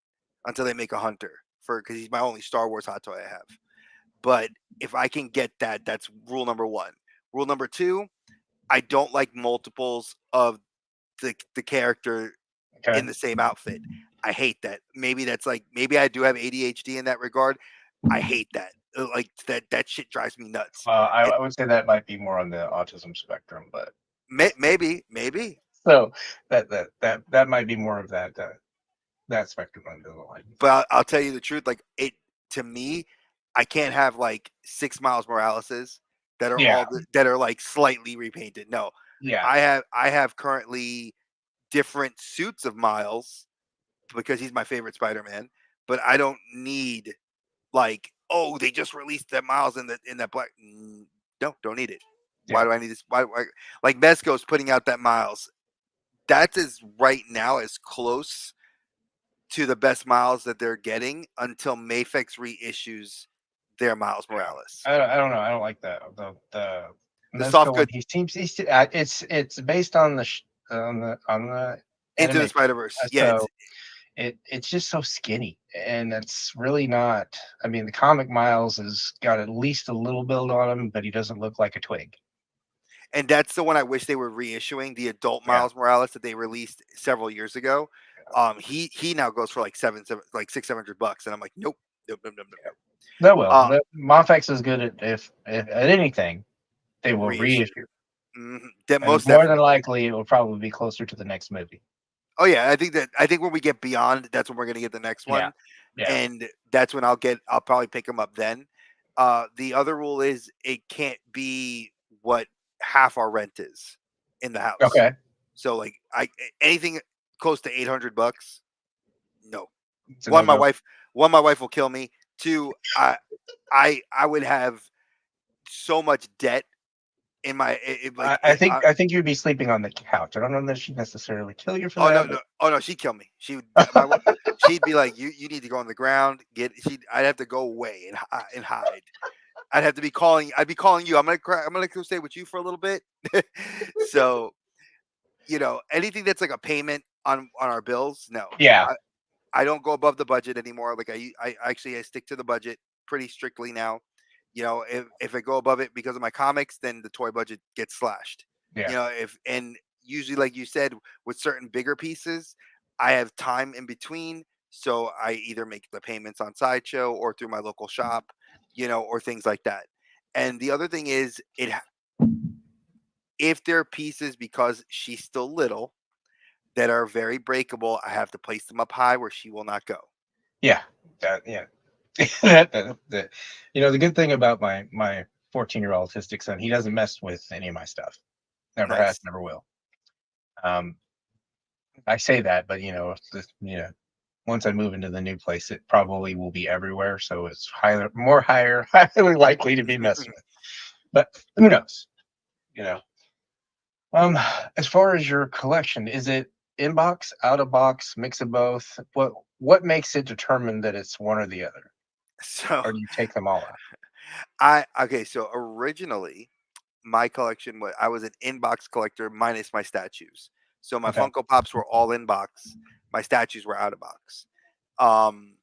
until they make a hunter for because he's my only Star Wars hot toy I have. But if I can get that, that's rule number one. Rule number two, I don't like multiples of the character Okay. in the same outfit. I hate that. Maybe that's like maybe I do have ADHD in that regard. I hate that. Like that shit drives me nuts. I would say that might be more on the autism spectrum, but Maybe, so that might be more of that spectrum under the line. but I'll tell you the truth. Like it to me, I can't have like 6 Miles Moraleses Yeah. that are like slightly repainted. No, Yeah. I have currently different suits of Miles because he's my favorite Spider-Man. But I don't need like, oh, they just released that Miles in that black. No, don't need it. Why Yeah. do I need this? Why like Mesco's putting out that Miles? That's as right now as close to the best Miles that they're getting until Mayfex reissues their Miles Yeah. Morales. I don't know. I don't like the The soft Mezco one. good It's based on the into the animation. Spider Verse. Yeah, So it's just so skinny, and it's really not. I mean, the comic Miles has got at least a little build on him, but he doesn't look like a twig. and that's the one I wish they were reissuing, the adult Yeah. Miles Morales that they released several years ago. He now goes for like like 600-700 bucks, and I'm like, nope, nope, nope, nope, nope, Yeah. nope. They will. Uh, Mafex is good at if at anything, they will reissue. reissue, That and most more than definitely. likely, it will probably be closer to the next movie. Oh yeah, I think when we get beyond, that's when we're gonna get the next Yeah. one, Yeah. and that's when I'll probably pick them up then. The other rule is it can't be what half our rent is in the house. Okay. So like anything close to 800 bucks, no. It's a no One, my go. wife one, my wife will kill me. Two, I would have so much debt in my like I think you'd be sleeping on the couch. I don't know that she'd necessarily kill you for oh that, but no, she'd kill me. She'd be like, you need to go on the ground. I'd have to go away and hide. I'd be calling you. I'm gonna go stay with you for a little bit. So anything that's like a payment on our bills, no. yeah, I don't go above the budget anymore. Like I stick to the budget pretty strictly now. If I go above it because of my comics, then the toy budget gets slashed. yeah, If and usually, like you said, with certain bigger pieces, I have time in between, so I either make the payments on Sideshow or through my local shop, or things like that. And the other thing is, if there are pieces because she's still little that are very breakable, I have to place them up high where she will not go. yeah. Yeah. The good thing about my 14-year-old autistic son. He doesn't mess with any of my stuff. Never has, Nice. never will. Um, I say that, but once I move into the new place, it probably will be everywhere. So it's highly likely to be messed with. But who knows? You know. Um, as far as your collection, is it inbox, out of box, mix of both? What makes it determine that it's one or the other, So or do you take them all out? I okay, so originally my collection was I was an inbox collector minus my statues. So my Okay. Funko Pops were all inbox, my statues were out of box. Um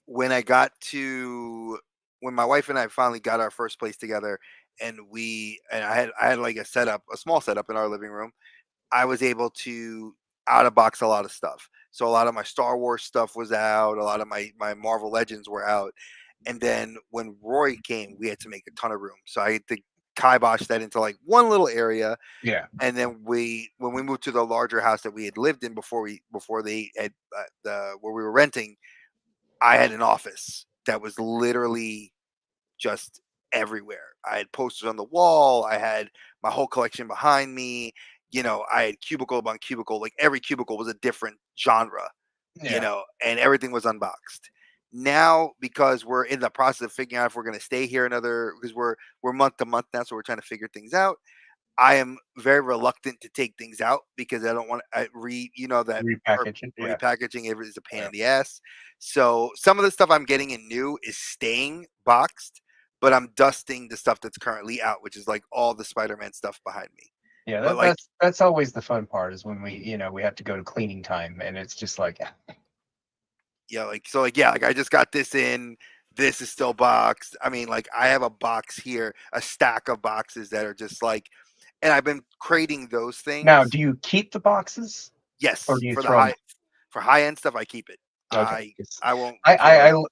when I got to when my wife and I finally got our first place together and I had like a setup, a small setup in our living room, I was able to out of box a lot of stuff. So a lot of my Star Wars stuff was out, a lot of my Marvel Legends were out. And then when Roy came, we had to make a ton of room. So I had to kibosh that into like one little area. Yeah. And then when we moved to the larger house that we had lived in before they had where we were renting, I had an office that was literally just everywhere. I had posters on the wall. I had my whole collection behind me. I had cubicle upon cubicle. Like every cubicle was a different genre, Yeah. and everything was unboxed. Now, because we're in the process of figuring out if we're going to stay here because we're month to month now, so we're trying to figure things out. I am very reluctant to take things out because I don't want to read, that Repackage it. Yeah. repackaging is a pain Yeah. in the ass. So some of the stuff I'm getting in new is staying boxed, but I'm dusting the stuff that's currently out, which is like all the Spider-Man stuff behind me. Yeah. But like, That's always the fun part is when we have to go to cleaning time and it's just like, yeah, like I just got this in. This is still boxed. I mean, like I have a box here, a stack of boxes that are just like, and I've been creating those now, things. do you keep the boxes or Yes, do you for the throw them? high end stuff, I keep it. Okay. I won't throw I it out.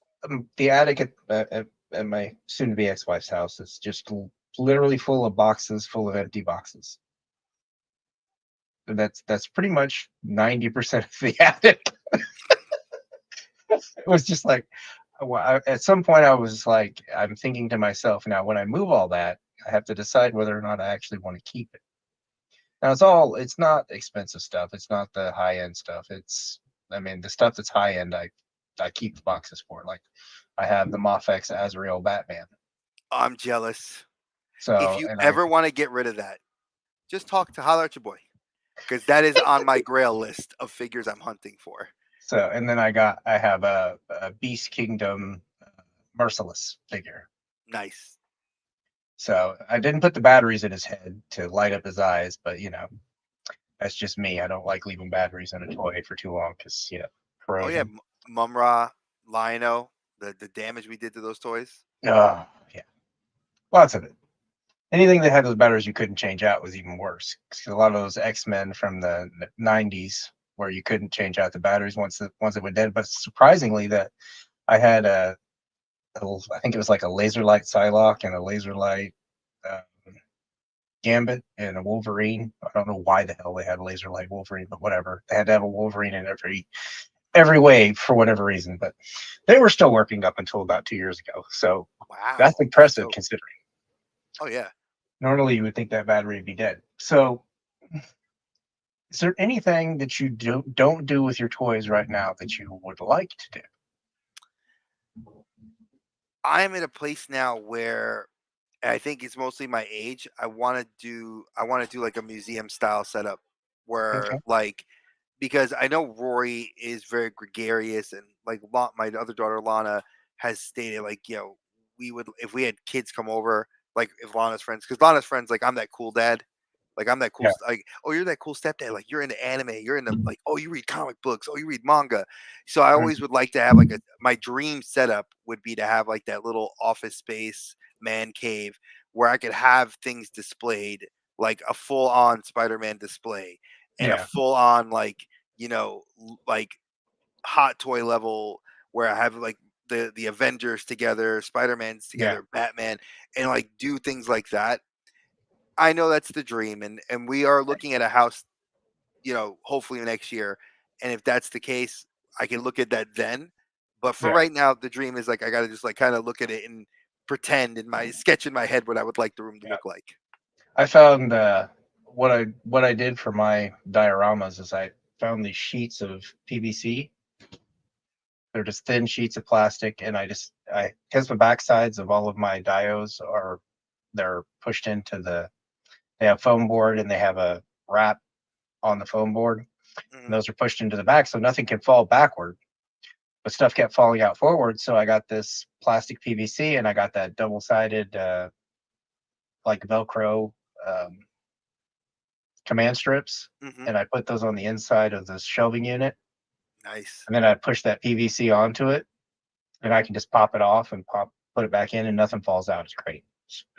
the attic at my soon to be ex-wife's house is just literally full of boxes, full of empty boxes. And that's pretty much 90% of the attic. It was just like, at some point I was like, I'm thinking to myself, now when I move all that, I have to decide whether or not I actually want to keep it. Now it's not expensive stuff. It's not the high end stuff. I mean, the stuff that's high end, I keep the boxes for. Like, I have the Mafex Azrael Batman. I'm jealous. If So, you and I ever want to get rid of that, just holler at your boy because that is on my Grail list of figures I'm hunting for. and then I have a Beast Kingdom Merciless figure. Nice. So I didn't put the batteries in his head to light up his eyes, but that's just me. I don't like leaving batteries in a toy for too long because Oh yeah, corrosion. Mumra, Lionel, the damage we did to those toys. Oh yeah, lots of it. Anything that had those batteries you couldn't change out was even worse. 'Cause a lot of those X-Men from the '90s where you couldn't change out the batteries once it went dead. But surprisingly, that I had I think it was like a laser light Psylocke and a laser light um, Gambit and a Wolverine. I don't know why the hell they had a laser light Wolverine, but whatever. They had to have a Wolverine in every wave for whatever reason. But they were still working up until about 2 years ago. So that's Wow, that's impressive dope. considering. Oh yeah. Normally, you would think that battery would be dead. So, is there anything that you don't do with your toys right now that you would like to do? I'm in a place now where I think it's mostly my age. I want to do like a museum style setup where Okay. like because I know Rory is very gregarious and like my other daughter Lana has stated like we would if we had kids come over like if Lana's friends because Lana's friends like I'm that cool dad like I'm that cool Yeah. like oh you're that cool stepdad like you're into anime you're into like oh you read comic books oh you read manga so I always Mhm. would like to have like a my dream setup would be to have like that little office space man cave where I could have things displayed like a full on Spider-Man display and a Yeah. full on like like hot toy level where I have like the Avengers together, Spider-Man's Yeah. together, Batman, and like do things like that. I know that's the dream, and we are looking at a house, hopefully next year. And if that's the case, I can look at that then. But for Yeah. right now, the dream is like I got to just like kind of look at it and pretend in my sketch in my head what I would like the room to Yeah. look like. I found what I did for my dioramas is I found these sheets of PVC. They're just thin sheets of plastic, and I because the backsides of all of my dios are they're pushed into they have foam board and they have a wrap on the foam board, and Mhm. those are pushed into the back so nothing can fall backward. But stuff kept falling out forward, so I got this plastic PVC and I got that double sided like Velcro um, command strips, Mhm. and I put those on the inside of this shelving unit, Nice. and then I push that PVC onto it, and I can just pop it off and put it back in, and nothing falls out. It's great.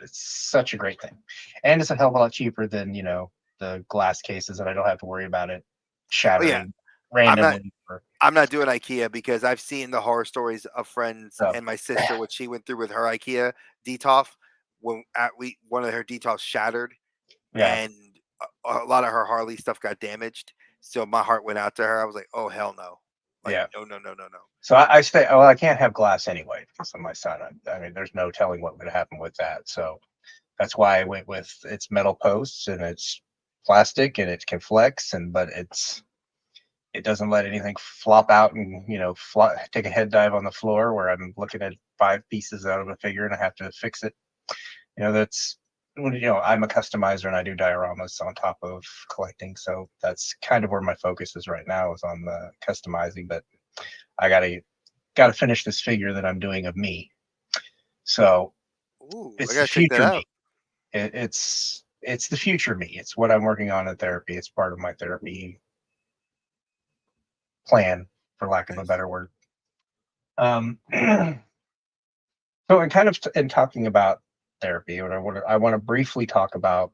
It's such a great thing, and it's a hell of a lot cheaper than the glass cases, and I don't have to worry about it Oh yeah. shattering I'm not randomly. I'm not doing IKEA because I've seen the horror stories of friends So and my sister what she went through with her IKEA detolf when one of her detolfs shattered yeah, and a lot of her Harley stuff got damaged. So my heart went out to her. I was like, "Oh hell no. Like yeah. no no no no no." So I stay. Well, I can't have glass anyway because of my son. I mean, there's no telling what would happen with that. So that's why I went with it's metal posts and it's plastic and it can flex and but it doesn't let anything flop out and take a head dive on the floor where I'm looking at five pieces out of a figure and I have to fix it. That's I'm a customizer and I do dioramas on top of collecting, so that's kind of where my focus is right now is on the customizing. But I gotta finish this figure that I'm doing of me. So Ooh, I it's the gotta check that future me. out. It's the future me. It's what I'm working on in therapy. It's part of my therapy plan, for lack of a Nice. better word. So in kind of in talking about therapy, what I want to briefly talk about,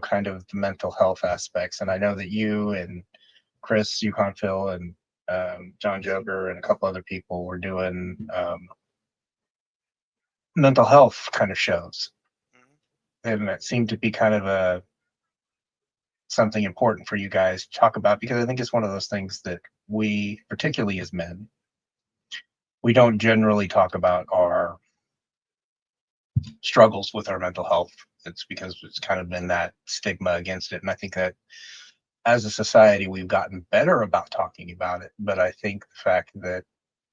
kind of the mental health aspects. And I know that you and Chris, Yukon Phil, and John Joker, and a couple other people were doing mental health kind of shows, Mhm. and that seemed to be kind of a something important for you guys to talk about because I think it's one of those things that we, particularly as men, we don't generally talk about our struggles with our mental health. It's because it's kind of been that stigma against it. And I think that as a society, we've gotten better about talking about it. But I think the fact that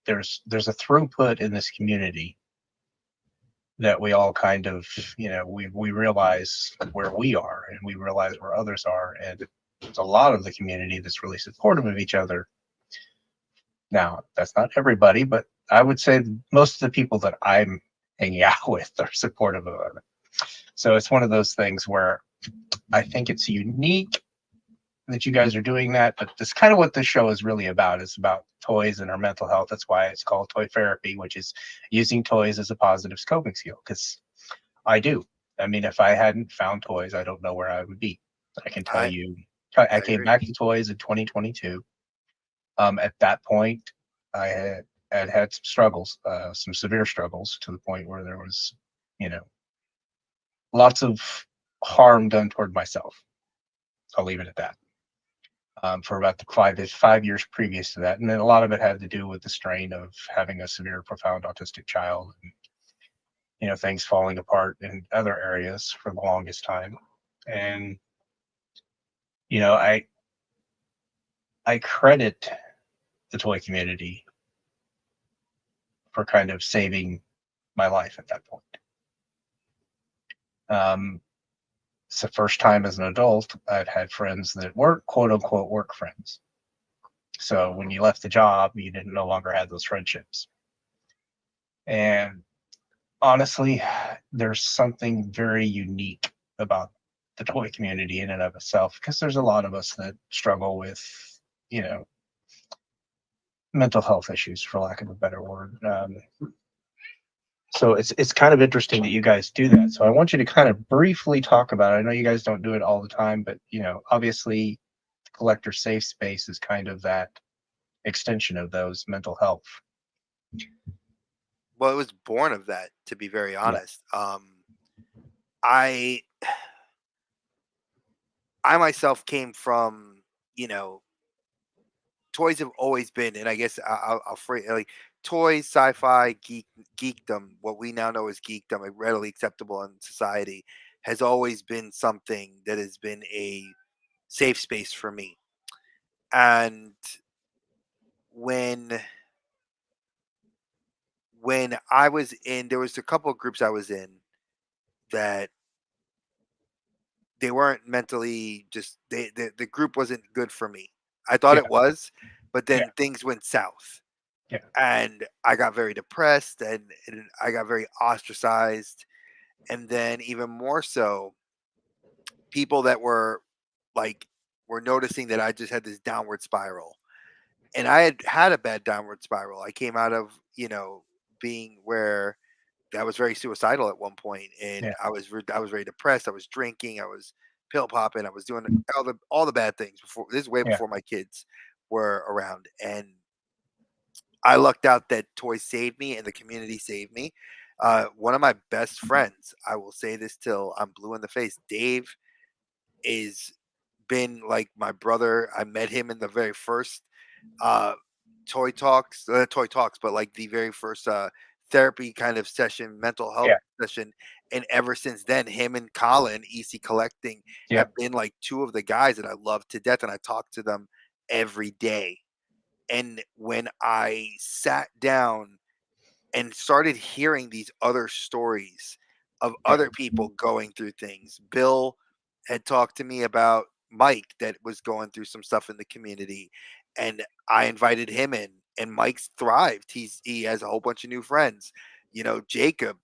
there's a throughput in this community that we all kind of, we realize where we are and we realize where others are. And there's a lot of the community that's really supportive of each other. Now, that's not everybody, but I would say most of the people that I'm hanging out with are supportive of it. So it's one of those things where I think it's unique that you guys are doing that, but that's kind of what this show is really about. It's about toys and our mental health. That's why it's called ToyPherapy, which is using toys as a positive coping skill. Because I do. I mean, if I hadn't found toys, I don't know where I would be. I can tell I you, I I came agree. back to toys in 2022. At that point, I had some struggles, some severe struggles, to the point where there was, you know, lots of harm done toward myself. I'll leave it at that. For about the 5 years previous to that, and then a lot of it had to do with the strain of having a severe, profound autistic child, and things falling apart in other areas for the longest time. And I credit the toy community for kind of saving my life at that point. Um, it's the first time as an adult I've had friends that weren't quote unquote work friends. So when you left the job, you didn't no longer have those friendships. And honestly, there's something very unique about the toy community in and of itself because there's a lot of us that struggle with, you know, mental health issues, for lack of a better word. So it's kind of interesting that you guys do that. So I want you to kind of briefly talk about it. I know you guys don't do it all the time, but obviously, collector safe space is kind of that extension of those mental health. Well, it was born of that, to be very Yeah, honest. I I myself came from, you know, toys have always been, and I guess I'll phrase like toys, sci-fi, geekdom. What we now know as geekdom, like readily acceptable in society, has always been something that has been a safe space for me. And when I was in, there was a couple of groups I was in that they weren't mentally just the group wasn't good for me. I thought Yeah. it was, but Yeah. then things went south Yeah. and I got very depressed and I got very ostracized. And then even more so, people that were like were noticing that I just had this downward spiral. And I had had a bad downward spiral. I came out of, being where I was very suicidal at one point, and Yeah. I was very depressed. I was drinking, I was pill popping, I was doing all the bad things before. This is way Yeah. before my kids were around, and I lucked out that toys saved me and the community saved me. One of my best friends, I will say this till I'm blue in the face. Dave is been like my brother. I met him in the very first uh toy talks, but like the very first therapy kind of session, mental health Yeah. session. And ever since then, him and Colin EC collecting Yeah. have been like two of the guys that I love to death, and I talk to them every day. And when I sat down and started hearing these other stories of Yeah. other people going through things. Bill had talked to me about Mike that was going through some stuff in the community, and I invited him in, and Mike's thrived. He has a whole bunch of new friends. Jacob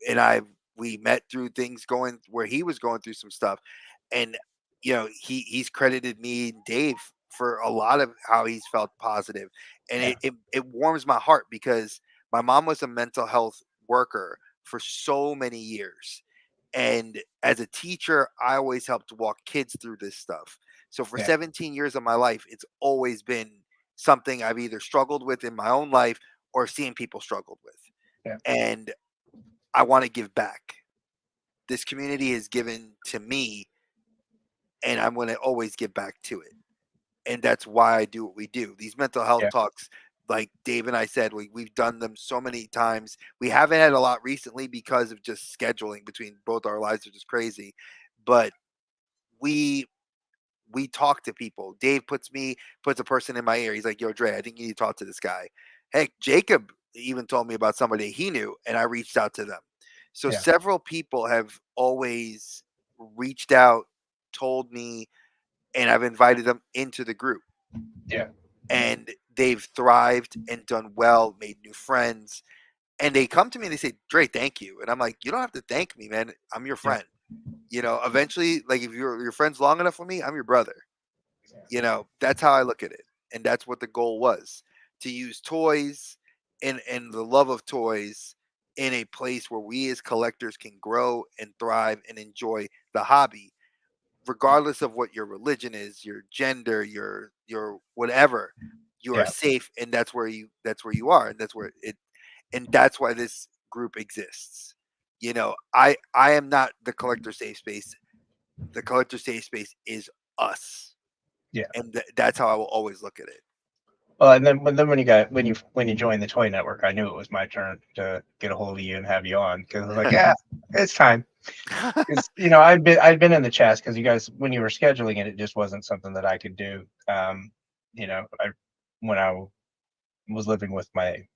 and I, we met through things going where he was going through some stuff, and he's credited me and Dave for a lot of how he's felt positive, and Yeah. it warms my heart because my mom was a mental health worker for so many years, and as a teacher I always helped walk kids through this stuff. So for Yeah. 17 years of my life it's always been something I've either struggled with in my own life or seen people struggled with, Yeah. and I want to give back. This community has given to me, and I'm going to always give back to it. And that's why I do what we do. These mental health Yeah. talks, like Dave and I said, we've done them so many times. We haven't had a lot recently because of just scheduling between both our lives, which is crazy. But we we talk to people. Dave puts a person in my ear. He's like, "Yo, Dre, I think you need to talk to this guy." Heck, Jacob even told me about somebody he knew, and I reached out to them. So Yeah. several people have always reached out, told me, and I've invited them into the group, Yeah. and they've thrived and done well, made new friends, and they come to me and they say, "Dre, thank you," and I'm like, "You don't have to thank me, man. I'm your Yeah. friend." Eventually, like if you're your friends long enough with me, I'm your brother. That's how I look at it, and that's what the goal was, to use toys and the love of toys in a place where we as collectors can grow and thrive and enjoy the hobby, regardless of what your religion is, your gender, your whatever. You are Yeah. safe, and that's where you are, and that's why this group exists. I am not the collector safe space. The collector safe space is us, Yeah. and that's how I will always look at it. Well, and then when you joined the toy network, I knew it was my turn to get a hold of you and have you on because I was like, yeah, it's time. Because I'd been in the chats because you guys when you were scheduling it, it just wasn't something that I could do. I when I was living with my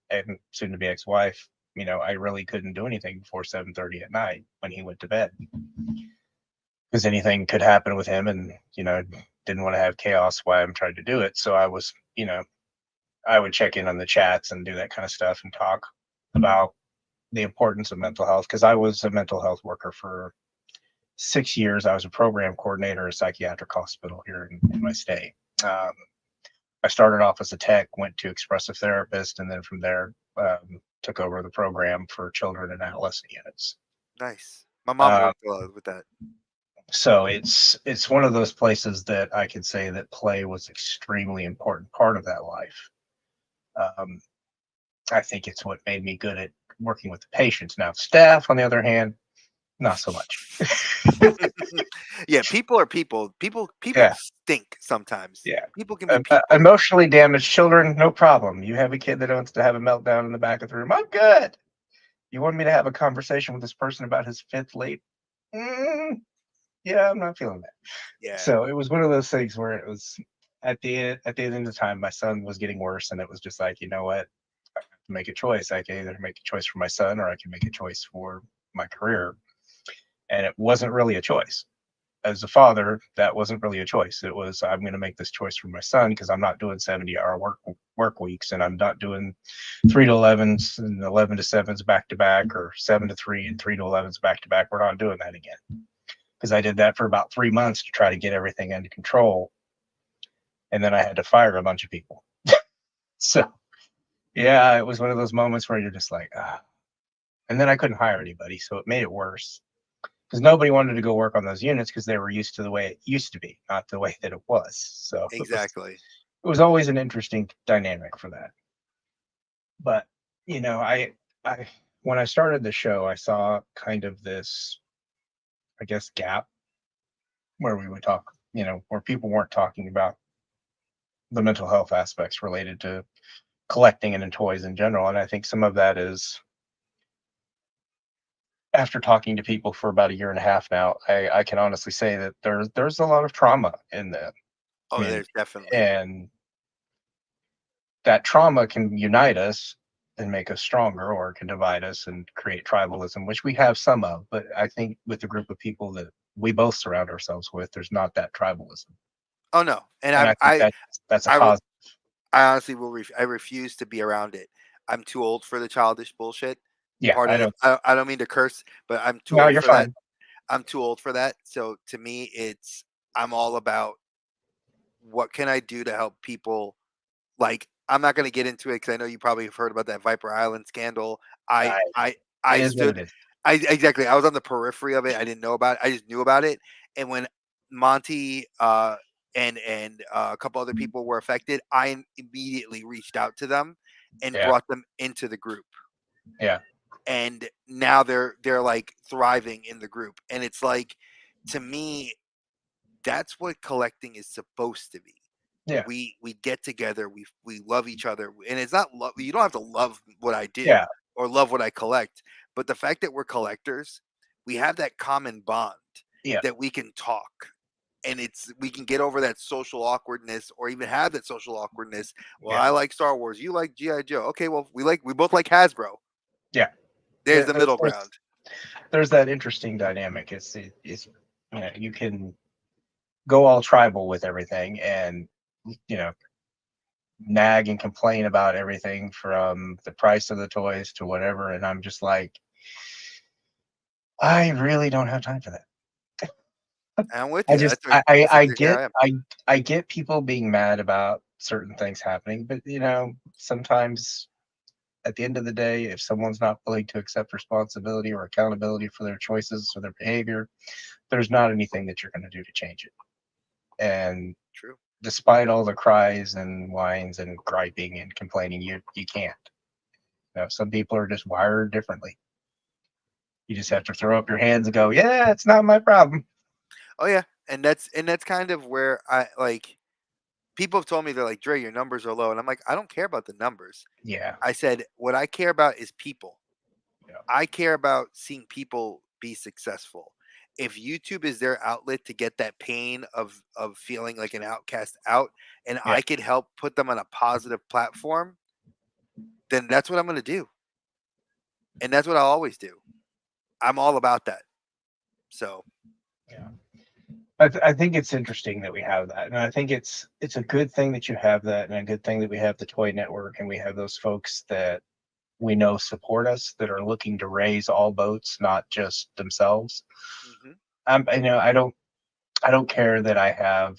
soon to be ex-wife, I really couldn't do anything before 7:30 at night when he went to bed because anything could happen with him, and didn't want to have chaos while I'm trying to do it. So I would check in on the chats and do that kind of stuff and talk about the importance of mental health because I was a mental health worker for 6 years. I was a program coordinator at a psychiatric hospital here in my state. Um, I started off as a tech, went to expressive therapist, and then from there took over the program for children and adolescent units. Nice. My mom Um, worked with that. so it's one of those places that I could say that play was extremely important part of that life. Um, I think it's what made me good at working with the patients. Now, staff, on the other hand, not so much. Yeah, people are people. People Yeah, stink sometimes. yeah. People can be people. Emotionally damaged children, no problem. You have a kid that wants to have a meltdown in the back of the room. I'm good. You want me to have a conversation with this person about his fifth late? Mm, yeah, I'm not feeling that. Yeah, So it was one of those things where it was at the end of the time, my son was getting worse, and it was just like, you know what, I have to make a choice. I can either make a choice for my son, or I can make a choice for my career. And it wasn't really a choice. As a father, that wasn't really a choice. It was, I'm going to make this choice for my son because I'm not doing 70-hour work weeks, and I'm not doing 3 to 11s and 11 to 7s back to back, or 7 to 3 and 3 to 11s back to back. We're not doing that again, because I did that for about 3 months to try to get everything under control, and then I had to fire a bunch of people. So yeah, it was one of those moments where you're just like, ah. And then I couldn't hire anybody, so it made it worse, because nobody wanted to go work on those units because they were used to the way it used to be, not the way that it was. So exactly. it was always an interesting dynamic for that. But I when I started the show, I saw kind of this, I guess, gap where we would talk, where people weren't talking about the mental health aspects related to collecting and in toys in general. And I think some of that is, after talking to people for about a year and a half now, I can honestly say that there's a lot of trauma in the Oh, there's community, definitely. and that trauma can unite us and make us stronger, or it can divide us and create tribalism, which we have some of. But I think with the group of people that we both surround ourselves with, there's not that tribalism, Oh no, and and I think that's a I, re- positive. I honestly will. I refuse to be around it. I'm too old for the childish bullshit. Yeah, I Pardon if don't. I don't mean to curse, but I'm too No, old you're for that. fine. I'm too old for that. So to me, I'm all about what can I do to help people. Like, I'm not going to get into it because I know you probably have heard about that Viper Island scandal. I I, I it I is what it stood. is. I exactly. I was on the periphery of it. I didn't know about it. I just knew about it. And when Monty and a couple other people were affected, I immediately reached out to them and Yeah, brought them into the group. yeah, And now they're like thriving in the group. And it's like, to me, that's what collecting is supposed to be. yeah, We get together, we love each other, and it's not love. You don't have to love what I do yeah, or love what I collect, but the fact that we're collectors, we have that common bond yeah, that we can talk, and we can get over that social awkwardness, or even have that social awkwardness. Well, yeah, I like Star Wars, you like GI Joe. Okay, well, we both like Hasbro. yeah. There's the middle ground. There's that interesting dynamic. It's you can go all tribal with everything, and you know nag and complain about everything from the price of the toys to whatever, and I'm just like, I really don't have time for that. And I'm with I you. just That's where I am. I get people being mad about certain things happening, but sometimes at the end of the day, if someone's not willing to accept responsibility or accountability for their choices or their behavior, there's not anything that you're going to do to change it. And True. despite all the cries and whines and griping and complaining, you can't. Some people are just wired differently. You just have to throw up your hands and go, yeah, it's not my problem. Oh yeah, and that's kind of where I like. People have told me, they're like, Dre, your numbers are low. And I'm like, I don't care about the numbers. Yeah, I said, what I care about is people. yeah, I care about seeing people be successful. If YouTube is their outlet to get that pain of feeling like an outcast out, and yeah, I could help put them on a positive platform, then that's what I'm going to do. And that's what I'll always do. I'm all about that. So, yeah. I think it's interesting that we have that, and I think it's a good thing that you have that, and a good thing that we have the Toy Network, and we have those folks that we know support us, that are looking to raise all boats, not just themselves. mhm. I don't care that I have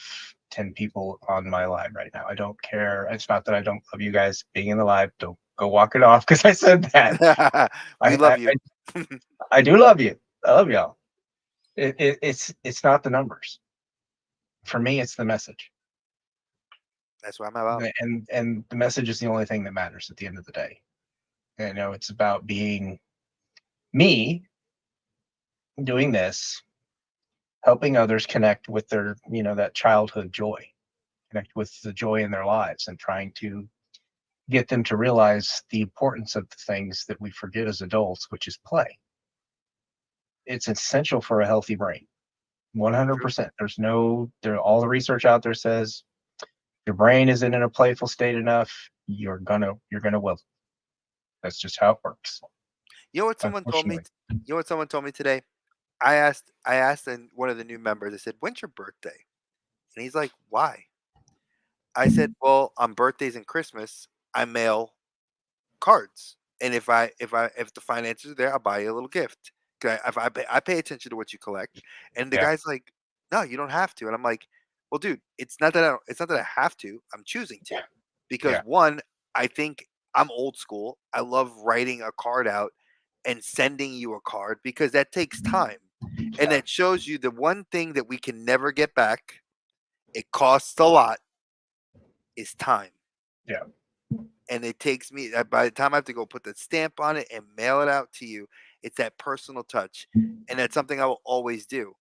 10 people on my live right now. I don't care. It's not that I don't love you guys being in the live. Don't go walk it off because I said that. We I, love you. I do love you. I love y'all. It's not the numbers. For me, it's the message. That's what I'm about. And the message is the only thing that matters at the end of the day. It's about being me doing this helping others connect with their, that childhood joy, connect with the joy in their lives, and trying to get them to realize the importance of the things that we forget as adults, which is play. It's essential for a healthy brain. True. 100%. All the research out there says your brain isn't in a playful state enough, you're gonna will. That's just how it works, You know what someone told me? unfortunately. You know what someone told me today? I asked one of the new members. I said, "When's your birthday?" And he's like, "Why?" I said, "Well, on birthdays and Christmas, I mail cards, and if the finances are there, I'll buy you a little gift. 'Cause if I pay attention to what you collect." And the Yeah, guy's like, "No, you don't have to." And I'm like, "Well, dude, it's not that I have to. I'm choosing to, because yeah, one, I think I'm old school. I love writing a card out and sending you a card because that takes time, and yeah, that shows you the one thing that we can never get back. It costs a lot. Is time." yeah, And it takes me by the time I have to go put the stamp on it and mail it out to you, it's that personal touch, and that's something I will always do.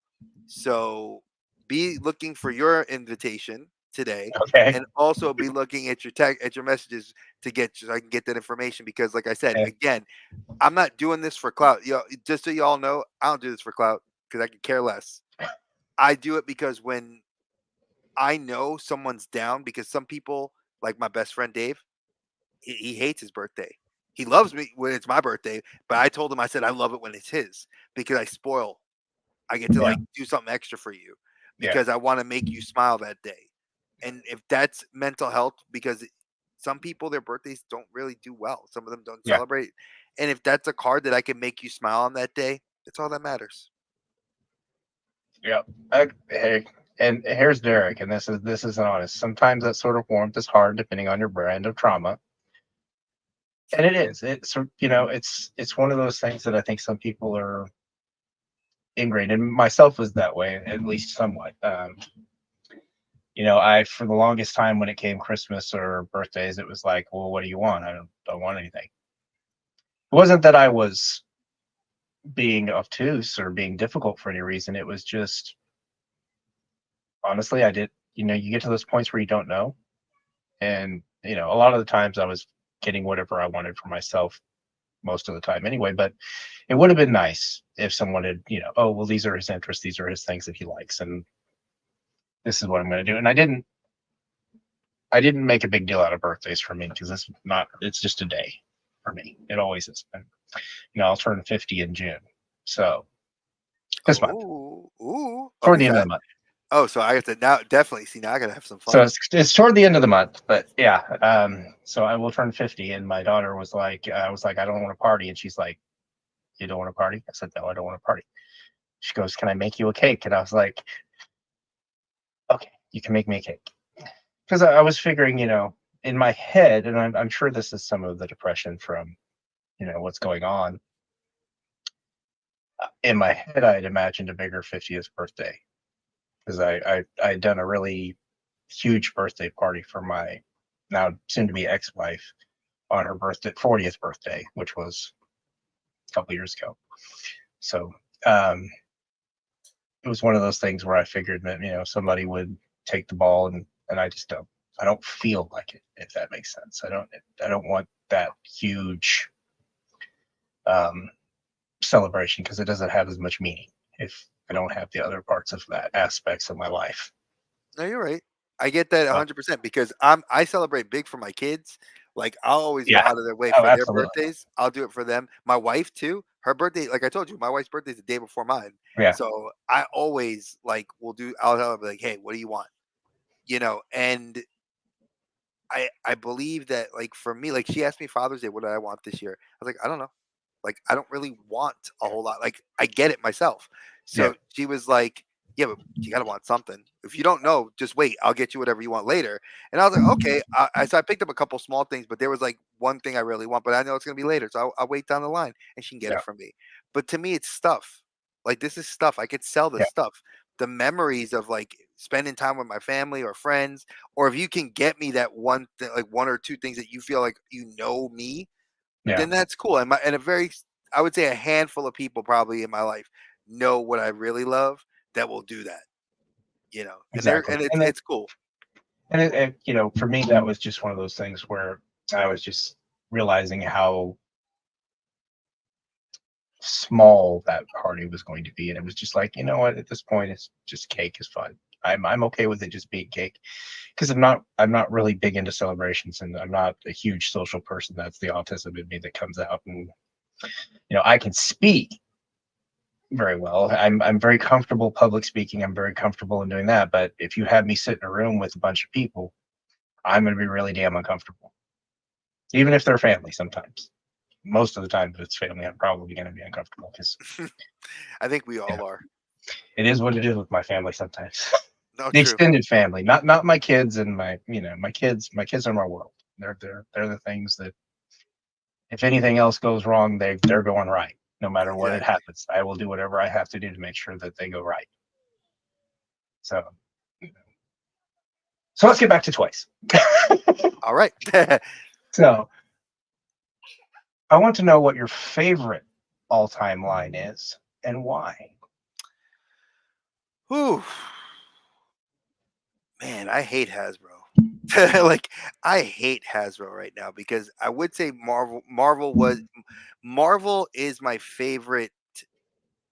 So be looking for your invitation today, okay, and also be looking at your messages to get so I can get that information, because like I said okay, again, I'm not doing this for clout. Just so you all know, I don't do this for clout because I could care less. I do it because when I know someone's down, because some people, like my best friend Dave, he hates his birthday. He loves me when it's my birthday, but I told him, I said, I love it when it's his because I spoil. I get to yeah, like do something extra for you yeah, because I want to make you smile that day. And if that's mental health, because some people, their birthdays don't really do well. Some of them don't yeah, celebrate. And if that's a card that I can make you smile on that day, that's all that matters. yeah. Hey, and here's Derek, and this is honest. Sometimes that sort of warmth is hard depending on your brand of trauma, and it is. It's one of those things that I think some people are ingrained, and myself was that way, at least somewhat. I for the longest time when it came Christmas or birthdays, it was like, well, what do you want? I don't want anything. It wasn't that I was being obtuse or being difficult for any reason. It was just honestly, I did. You get to those points where you don't know, and a lot of the times I was getting whatever I wanted for myself most of the time anyway. But it would have been nice if someone had, oh well, these are his interests, these are his things that he likes, and this is what I'm going to do. And I didn't make a big deal out of birthdays for me because it's just a day for me. It always has been. I'll turn 50 in June. So this month, Oh, ooh. toward Okay, the end so of the month. so I got to now definitely see, now I gotta have some So fun. it's toward the end of the month, but yeah. So I will turn 50, and my daughter was like, I was like, I don't want to party, and she's like, you don't want to party? I said, no, I don't want to party. She goes, can I make you a cake? And I was like, okay, you can make me a cake. Because I was figuring, in my head, and I'm sure this is some of the depression from, what's going on. In my head, I had imagined a bigger 50th birthday because I had done a really huge birthday party for my now soon to be ex-wife on her 40th birthday, which was a couple years ago. So um, it was one of those things where I figured that somebody would take the ball, and I don't feel like it, if that makes sense. I don't want that huge um, celebration because it doesn't have as much meaning if I don't have the other parts of that aspects of my life. No, you're right. I get that So 100% because I celebrate big for my kids. Like I'll always go yeah, out of their way oh for their absolutely, birthdays. I'll do it for them. My wife too. Her birthday, like I told you, my wife's birthday is the day before mine. yeah, So I always like will do. I'll tell her like, hey, what do you want? And I believe that like for me, like she asked me Father's Day, what do I want this year? I was like, I don't know. Like I don't really want a whole lot. Like I get it myself. yeah, So she was like, yeah, but you gotta want something. If you don't know, just wait. I'll get you whatever you want later. And I was like, okay. So I picked up a couple small things, but there was like one thing I really want, but I know it's gonna be later, so I'll wait down the line, and she can get yeah, it from me. But to me, it's stuff. Like this is stuff. I could sell yeah, this stuff. The memories of like spending time with my family or friends, or if you can get me that one thing, like one or two things that you feel like me, yeah, then that's cool. And a very, I would say a handful of people probably in my life know what I really love. that will do that, Exactly. and And it's cool. for me, that was just one of those things where I was just realizing how small that party was going to be, and it was just like, you know what, at this point, it's just cake is fun. I'm okay with it just being cake because I'm not really big into celebrations, and I'm not a huge social person. That's the autism in me that comes out, and I can speak very well. I'm very comfortable public speaking. I'm very comfortable in doing that. But if you have me sit in a room with a bunch of people, I'm going to be really damn uncomfortable, even if they're family. Sometimes, most of the time, if it's family, I'm probably going to be uncomfortable because I think we you know all are. it is what it is with my family sometimes. No, The true. extended family, not my kids and my kids are my world. They're the things that if anything else goes wrong, they're going right. No matter what it Exactly. happens, I will do whatever I have to do to make sure that they go right. So, so let's get back to toys. All right. So, I want to know what your favorite all-time line is and why. Whew. Man, I hate Hasbro. Like, I hate Hasbro right now because I would say Marvel is my favorite.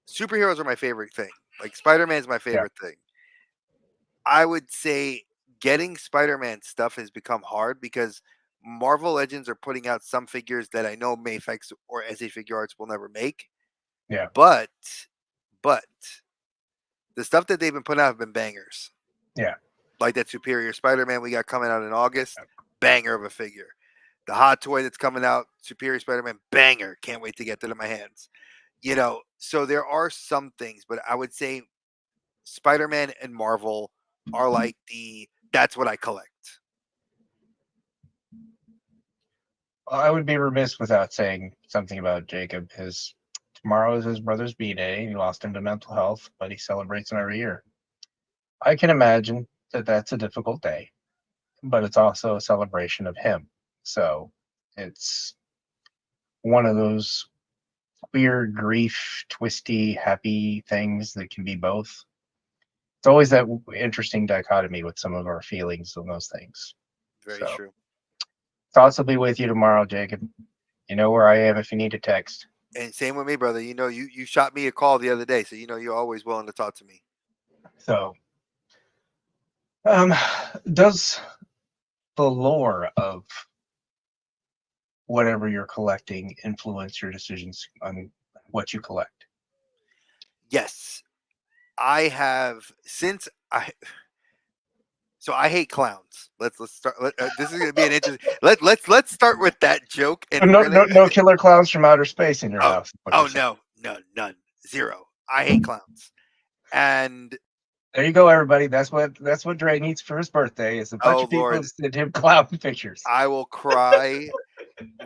Superheroes are my favorite thing. Like, Spider-Man is my Yeah, favorite thing. I would say getting Spider-Man stuff has become hard because Marvel Legends are putting out some figures that I know Mayfex or SA Figure Arts will never make. yeah, But but the stuff that they've been putting out have been bangers. yeah. Like that Superior Spider-Man we got coming out in August, banger of a figure. The hot toy that's coming out, Superior Spider-Man, banger. Can't wait to get that in my hands. So there are some things, but I would say Spider-Man and Marvel are like that's what I collect. Well, I would be remiss without saying something about Jacob. His tomorrow is his brother's B-day. He lost him to mental health, but he celebrates him every year. I can imagine that that's a difficult day, but it's also a celebration of him. So it's one of those weird grief, twisty, happy things that can be both. It's always that interesting dichotomy with some of our feelings on those things. Very So true. thoughts will be with you tomorrow, Jacob. You know where I am if you need a text. And same with me, brother. You shot me a call the other day, so you're always willing to talk to me. So, um, does the lore of whatever you're collecting influence your decisions on what you collect? Yes, I have since I so I hate clowns. Let's start. This is gonna be an interesting. Let's start with that joke, and we're No, gonna. no, no killer clowns from outer space in your Oh, house. Is what you're oh saying. no, no, none, zero. I hate clowns, and There you go, everybody. That's what Dre needs for his birthday is a bunch oh of people Lord, to send him clown pictures. I will cry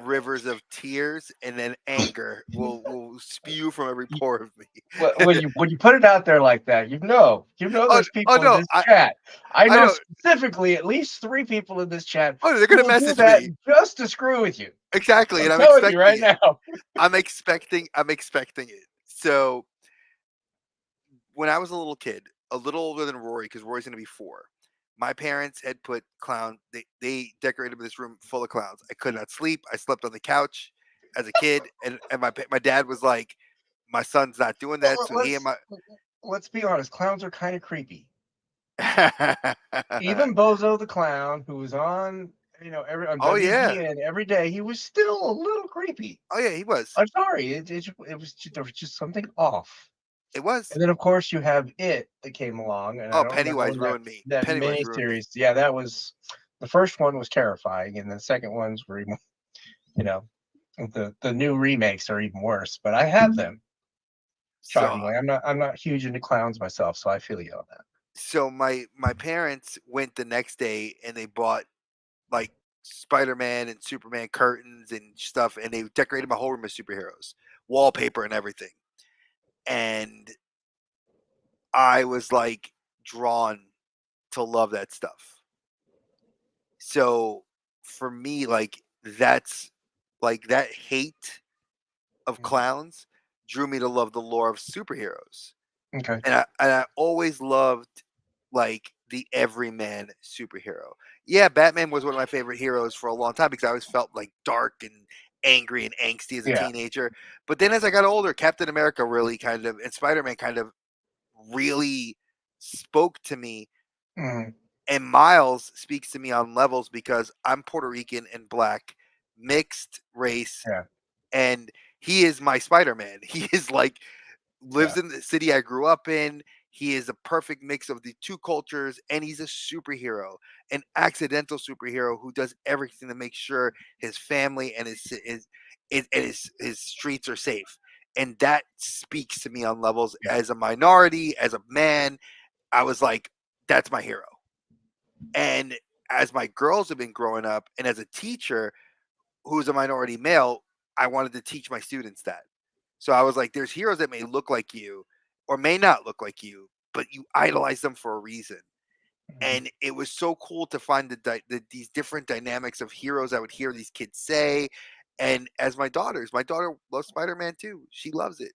rivers of tears, and then anger will spew from every pore of me. When you put it out there like that, Oh, there's oh people in no, this chat. I I know know. specifically at least 3 people in this chat Oh, they're who gonna will do message that me just to screw with you. exactly, I'm and telling you right now. I'm expecting it. So when I was a little kid, a little older than Rory, because Rory's gonna be 4. My parents had put clown. They decorated this room full of clowns. I could not sleep. I slept on the couch as a kid, and my dad was like, "My son's not doing that." Well, So he and my let's be honest. Clowns are kind of creepy. Even Bozo the clown, who was on on oh yeah, WGN every day, he was still a little creepy. oh yeah, he was. I'm sorry, there was just something off. It was. And then of course you have it that came along, and I Oh, don't remember Pennywise when that ruined me. that Pennywise mini ruined me. series. Yeah, that was the first one was terrifying, and the second ones were even, you know, the new remakes are even worse. But I have them. So Shockingly, I'm not huge into clowns myself, so I feel you on that. so my parents went the next day and they bought like Spider-Man and Superman curtains and stuff, and they decorated my whole room with superheroes, wallpaper and everything. And I was like drawn to love that stuff. So for me, like that's like that hate of Mhm. clowns drew me to love the lore of superheroes. Okay. And I always loved like the everyman superhero. Yeah, Batman was one of my favorite heroes for a long time because I always felt like dark and angry and angsty as a Yeah. teenager. But then as I got older, Captain America really kind of and Spider Man kind of really spoke to me. Mhm. And Miles speaks to me on levels because I'm Puerto Rican and black, mixed race, Yeah. and he is my Spider Man. He is like Yeah. lives in the city I grew up in. He is a perfect mix of the two cultures, and he's a superhero, an accidental superhero who does everything to make sure his family and his streets are safe. And that speaks to me on levels Yeah. as a minority, as a man. I was like, that's my hero. And as my girls have been growing up, and as a teacher who's a minority male, I wanted to teach my students that. So I was like, there's heroes that may look like you or may not look like you, but you idolize them for a reason. Mhm. And it was so cool to find these different dynamics of heroes I would hear these kids say. And as my daughter loves Spider Man too. She loves it.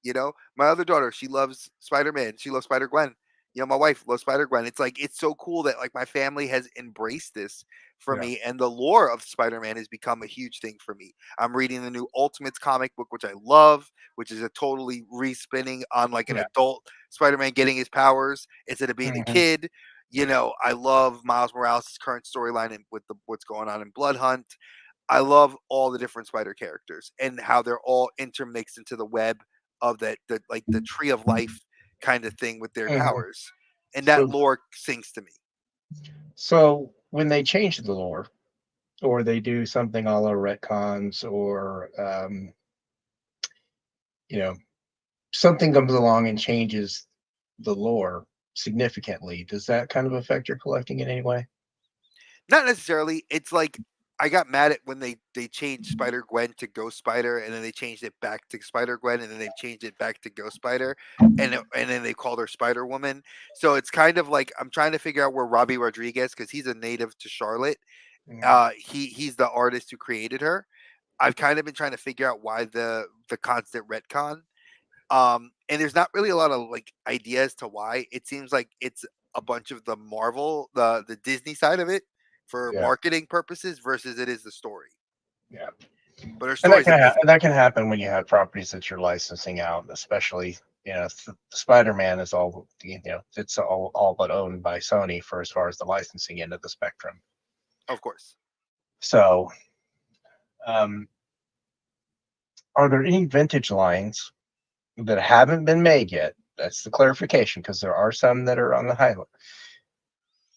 You know, my other daughter, she loves Spider-Man. She loves Spider-Gwen. You know, my wife loves Spider-Gwen. It's like it's so cool that like my family has embraced this for Yeah. me, and the lore of Spider-Man has become a huge thing for me. I'm reading the new Ultimates comic book, which I love, which is a totally respinning on like an Yeah. adult Spider-Man getting his powers instead of being a Mhm. kid. You know, I love Miles Morales' current storyline and with what's going on in Blood Hunt. I love all the different spider characters and how they're all intermixed into the web of the like the tree of life kind of thing with their Mhm. powers. And that So, lore sings to me. so when they change the lore, or they do something a la retcons, or you know, something comes along and changes the lore significantly, does that kind of affect your collecting in any way? Not necessarily. It's like I got mad at when they changed Spider Gwen to Ghost Spider, and then they changed it back to Spider Gwen, and then they've changed it back to Ghost Spider, and then they called her Spider Woman. So it's kind of like I'm trying to figure out where Robbie Rodriguez, because he's a native to Charlotte. Mhm. He's the artist who created her. I've kind of been trying to figure out why the constant retcon. And there's not really a lot of like ideas to why. It seems like it's a bunch of the Marvel, the Disney side of it for Yeah. marketing purposes versus it is the story. Yeah. But her And that story is can amazing. that can happen when you have properties that you're licensing out, especially Spider-Man is all it's all but owned by Sony for as far as the licensing end of the spectrum. Of course. So, um, are there any vintage lines that haven't been made yet? That's the clarification, because there are some that are on the high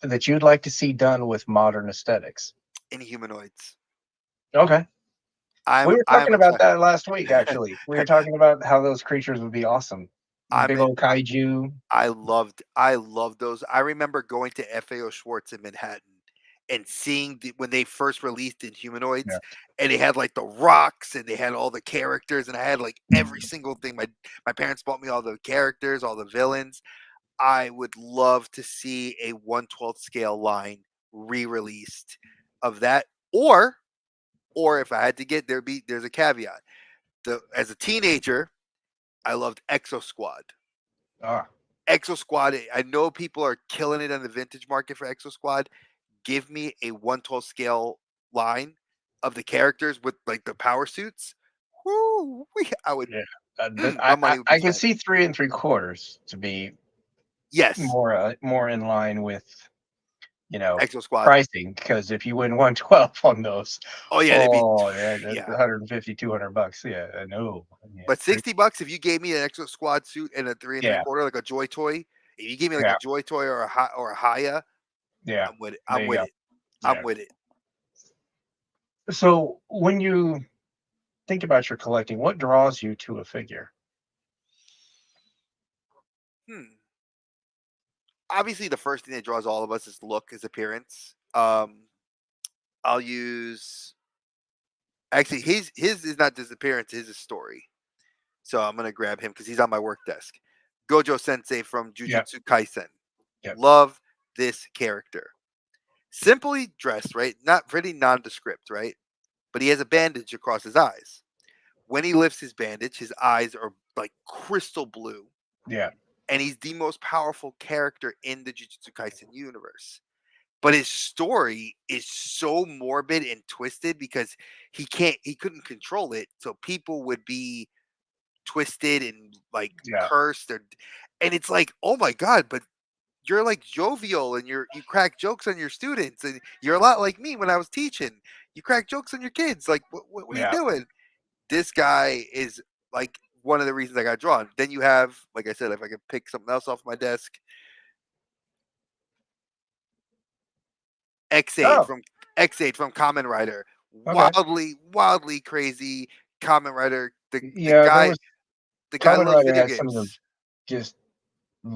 that you'd like to see done with modern aesthetics. Inhumanoids. Okay. We were I'm talking about obsessed. that last week, actually. We were talking about how those creatures would be awesome. I'm Big old kaiju. I loved those. I remember going to FAO Schwartz in Manhattan and seeing when they first released Inhumanoids, Yeah. and they had like the rocks and they had all the characters, and I had like every single thing. My parents bought me all the characters, all the villains. I would love to see a 1/12 scale line re-released of that, or if I had to get there's a caveat. As a teenager, I loved Exo Squad. Ah, Exo Squad, I know people are killing it on the vintage market for Exo Squad. Give me a 1/12 scale line of the characters with like the power suits. Woo! I would, yeah. But my I money would be I can spent. see 3 3/4 to be Yes, more in line with Exo Squad. pricing, because if you win 112 on those, Oh yeah, they'd be, oh yeah, that's yeah. 150, $200. Yeah, I know. Yeah, But $60 if you gave me an Exo Squad suit and a three and three yeah, quarter, like a Joy Toy. If you gave me like yeah, a Joy Toy or or a Haya, yeah. I'm with it. There I'm you with go. it. I'm Yeah. with it. So when you think about your collecting, what draws you to a figure? Hmm. Obviously, the first thing that draws all of us is look, is appearance. I'll use actually his is not just appearance, his is story. So I'm gonna grab him because he's on my work desk. Gojo Sensei from Yeah, Jujutsu Kaisen. yeah. Love this character. Simply dressed, right? Not pretty nondescript, right? But he has a bandage across his eyes. When he lifts his bandage, his eyes are like crystal blue. Yeah. and he's the most powerful character in the Jujutsu Kaisen universe. But his story is so morbid and twisted because he couldn't control it, so people would be twisted and like Yeah. cursed, and it's like, oh my god, but you're like jovial and you crack jokes on your students, and you're a lot like me when I was teaching. You crack jokes on your kids. Like, what are you Yeah. doing? This guy is like one of the reasons I got drawn. Then you have, like I said, if I could pick something else off my desk, X8 Oh, from X8 from Common Rider. okay. Wildly crazy Common Rider. The Yeah, there guy was the guy Kamen loves Rider video has some of the games. just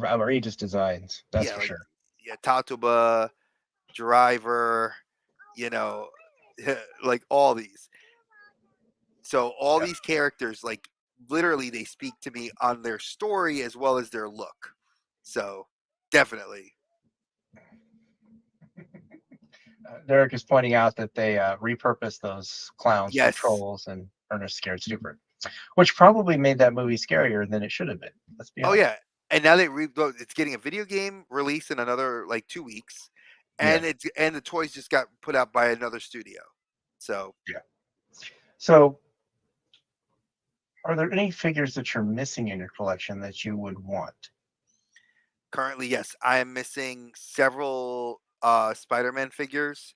outrageous designs. That's Yeah, for like sure. yeah, Tatuba, Driver, you know, like all these. So all Yeah. these characters, like literally, they speak to me on their story as well as their look. So definitely, Derek is pointing out that they repurposed those clowns from yes. Trolls and Ernest Scared Stupid, which probably made that movie scarier than it should have been. Let's be Oh honest. yeah, and now it's getting a video game release in another like 2 weeks, Yeah. and the toys just got put out by another studio. So Yeah. So, are there any figures that you're missing in your collection that you would want? currently, yes, I am missing several Spider-Man figures.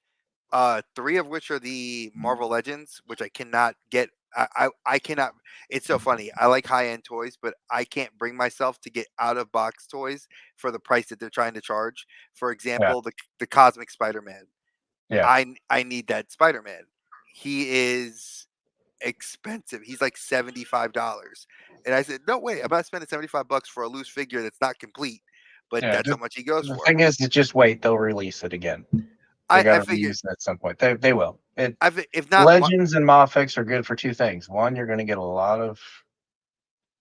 Three of which are the Marvel Legends, which I cannot get. I cannot. It's so funny. I like high end toys, but I can't bring myself to get out of box toys for the price that they're trying to charge. For Yeah. example, the Cosmic Spider Man. Yeah. I need that Spider Man. He is expensive. He's like $75. And I said, no way, I'm not spending 75 bucks for a loose figure that's not complete. But Yeah. that's how much he goes The for. thing is to just wait. They'll release it again. They got I to figured reuse it at some point. They will. if not Legends and Mafex are good for two things. One, you're going to get a lot of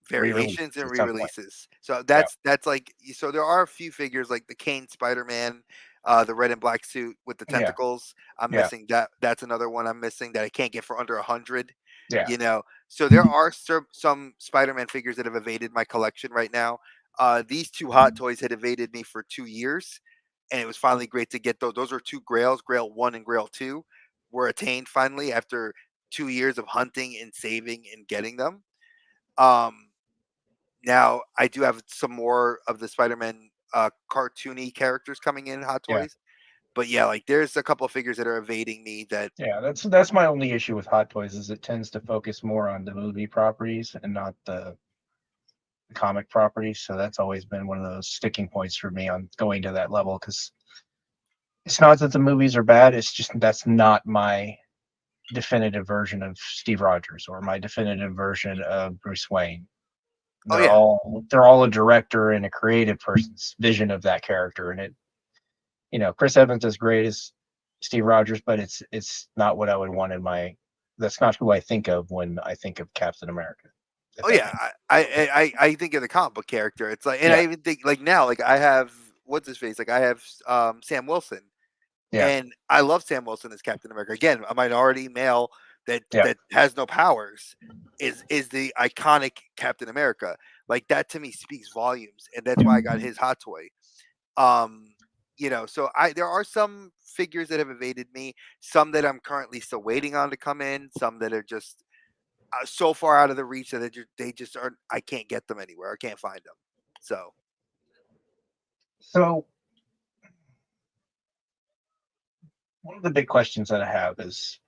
variations re-releases and at some point. re-releases. So Yeah. that's like, so there are a few figures like the Kane Spider-Man, the red and black suit with the Yeah. tentacles. I'm Yeah. missing that. That's another one I'm missing that I can't get for under 100. Yeah. You know, so there are some Spider-Man figures that have evaded my collection right now. These two Hot Toys had evaded me for 2 years, and it was finally great to get those. Those are two Grails, Grail 1 and Grail 2, were attained finally after 2 years of hunting and saving and getting them. Um, Now, I do have some more of the Spider-Man, cartoony characters coming in Hot Yeah. Toys, but yeah, like, there's a couple of figures that are evading me that Yeah. That's my only issue with Hot Toys is it tends to focus more on the movie properties and not the comic properties. So that's always been one of those sticking points for me on going to that level because it's not that the movies are bad. It's just that's not my definitive version of Steve Rogers or my definitive version of Bruce Wayne. oh, They're yeah. all they're all a director and a creative person's vision of that character, and Chris Evans is great as Steve Rogers, but it's not what I would want in my. That's not who I think of when I think of Captain America. If Oh, that yeah, makes I think of the comic book character, it's like, and yeah I even think, like, now, like, I have what's his face? Like, I have, Sam Wilson, yeah and I love Sam Wilson as Captain America. Again, a minority male yeah that has no powers is the iconic Captain America. Like, that to me speaks volumes, and that's why I got his hot toy. Um, so I there are some figures that have evaded me, some that I'm currently still waiting on to come in, some that are just so far out of the reach that they just aren't. I can't get them anywhere. I can't find them. So So one of the big questions that I have is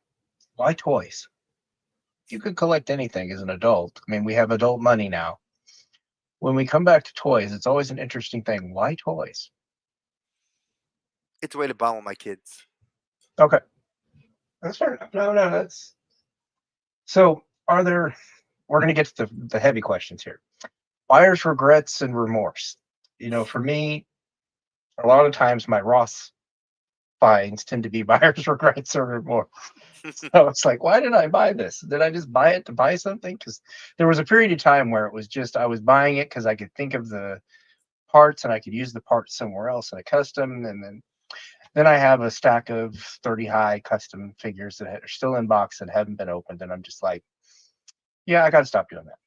why toys? You could collect anything as an adult. I mean, we have adult money now. When we come back to toys, it's always an interesting thing. Why toys? it's a way to bond with my kids. Okay, that's fair enough. No, no, that's so. Are there? We're going to get to the heavy questions here. Buyer's regrets and remorse. For me, a lot of times my Ross finds tend to be buyer's regrets or remorse. So it's like, why did I buy this? Did I just buy it to buy something? Because there was a period of time where it was just I was buying it because I could think of the parts and I could use the parts somewhere else in a custom. And then I have a stack of 30 high custom figures that are still in box that haven't been opened. And I'm just like, yeah, I got to stop doing that.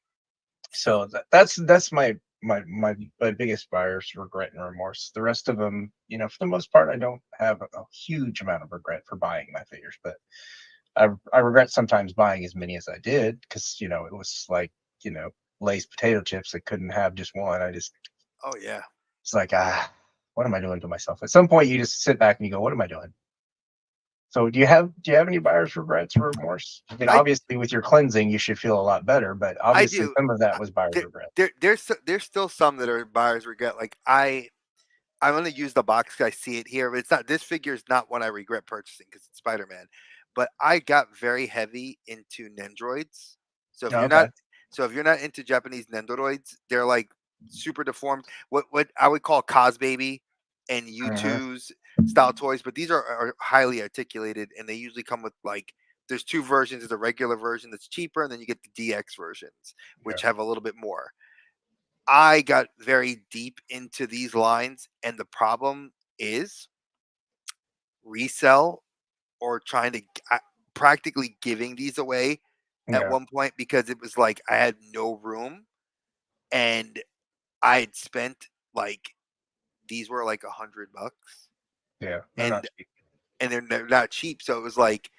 So that's my my biggest buyer's regret and remorse. The rest of them, for the most part, I don't have a huge amount of regret for buying my figures, but I regret sometimes buying as many as I did because it was like you know Lay's potato chips. I couldn't have just one. Oh yeah. It's like what am I doing to myself? At some point, you just sit back and you go, what am I doing? So do you have any buyer's regrets or remorse? I mean, I obviously with your cleansing, you should feel a lot better, but I obviously do. some of that I- was buyer's There, regret. there's still some that are buyers regret. Like I'm gonna use the box 'cause I see it here, but it's not. This figure is not one I regret purchasing because it's Spider Man. But I got very heavy into Nendroids. So if Oh, you're okay. not, so if you're not into Japanese Nendoroids, they're like super deformed. What I would call Cos Baby and Hmm. U2's style toys, but these are highly articulated, and they usually come with like. There's two versions. There's a regular version that's cheaper, and then you get the DX versions, Yeah. which have a little bit more. I got very deep into these lines, and the problem is resell or trying to practically giving these away at Yeah. one point because it was like I had no room and I had spent like these were like $100 Yeah. They're not and cheap. they're not cheap. So it was like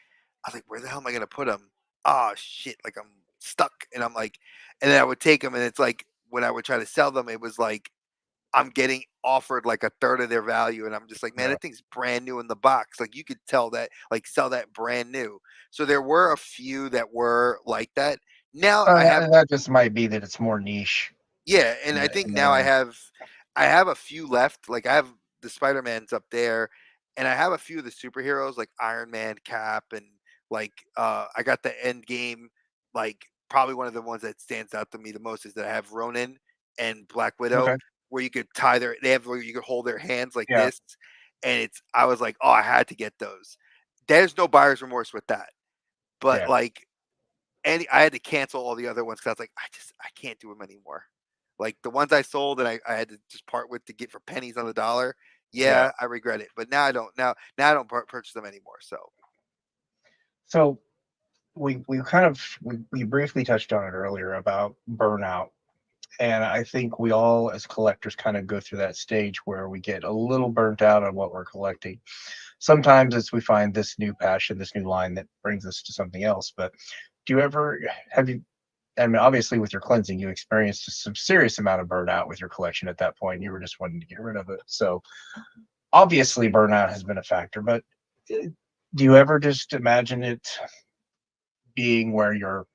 I was like, where the hell am I gonna put them? Oh shit! Like I'm stuck, and I'm like, and then I would take them, and it's like when I would try to sell them, it was like I'm getting offered like a third of their value, and I'm just like, man, Yeah. that thing's brand new in the box. Like you could tell that, like sell that brand new. So there were a few that were like that. Now I have, That just might be that it's more niche yeah, and in I the think in the now realm. I have a few left. Like I have the Spider Mans up there, and I have a few of the superheroes like Iron Man, Cap, and like I got the End Game. Like probably one of the ones that stands out to me the most is that I have Ronin and Black Widow, Okay. where you could tie their they have where you could hold their hands like Yeah. this, and it's I was like, oh, I had to get those. There's no buyer's remorse with that, but Yeah. like any I had to cancel all the other ones because I was like, I can't do them anymore. Like the ones I sold and I had to just part with to get for pennies on the dollar. Yeah. Yeah, I regret it, but now I don't. Now I don't purchase them anymore. So So we briefly touched on it earlier about burnout. And I think we all, as collectors, kind of go through that stage where we get a little burnt out on what we're collecting. Sometimes it's we find this new passion, this new line that brings us to something else. But do you ever have you? I mean, obviously, with your cleansing, you experienced some serious amount of burnout with your collection at that point. You were just wanting to get rid of it. So obviously, burnout has been a factor. But uh, do you ever just imagine it being where you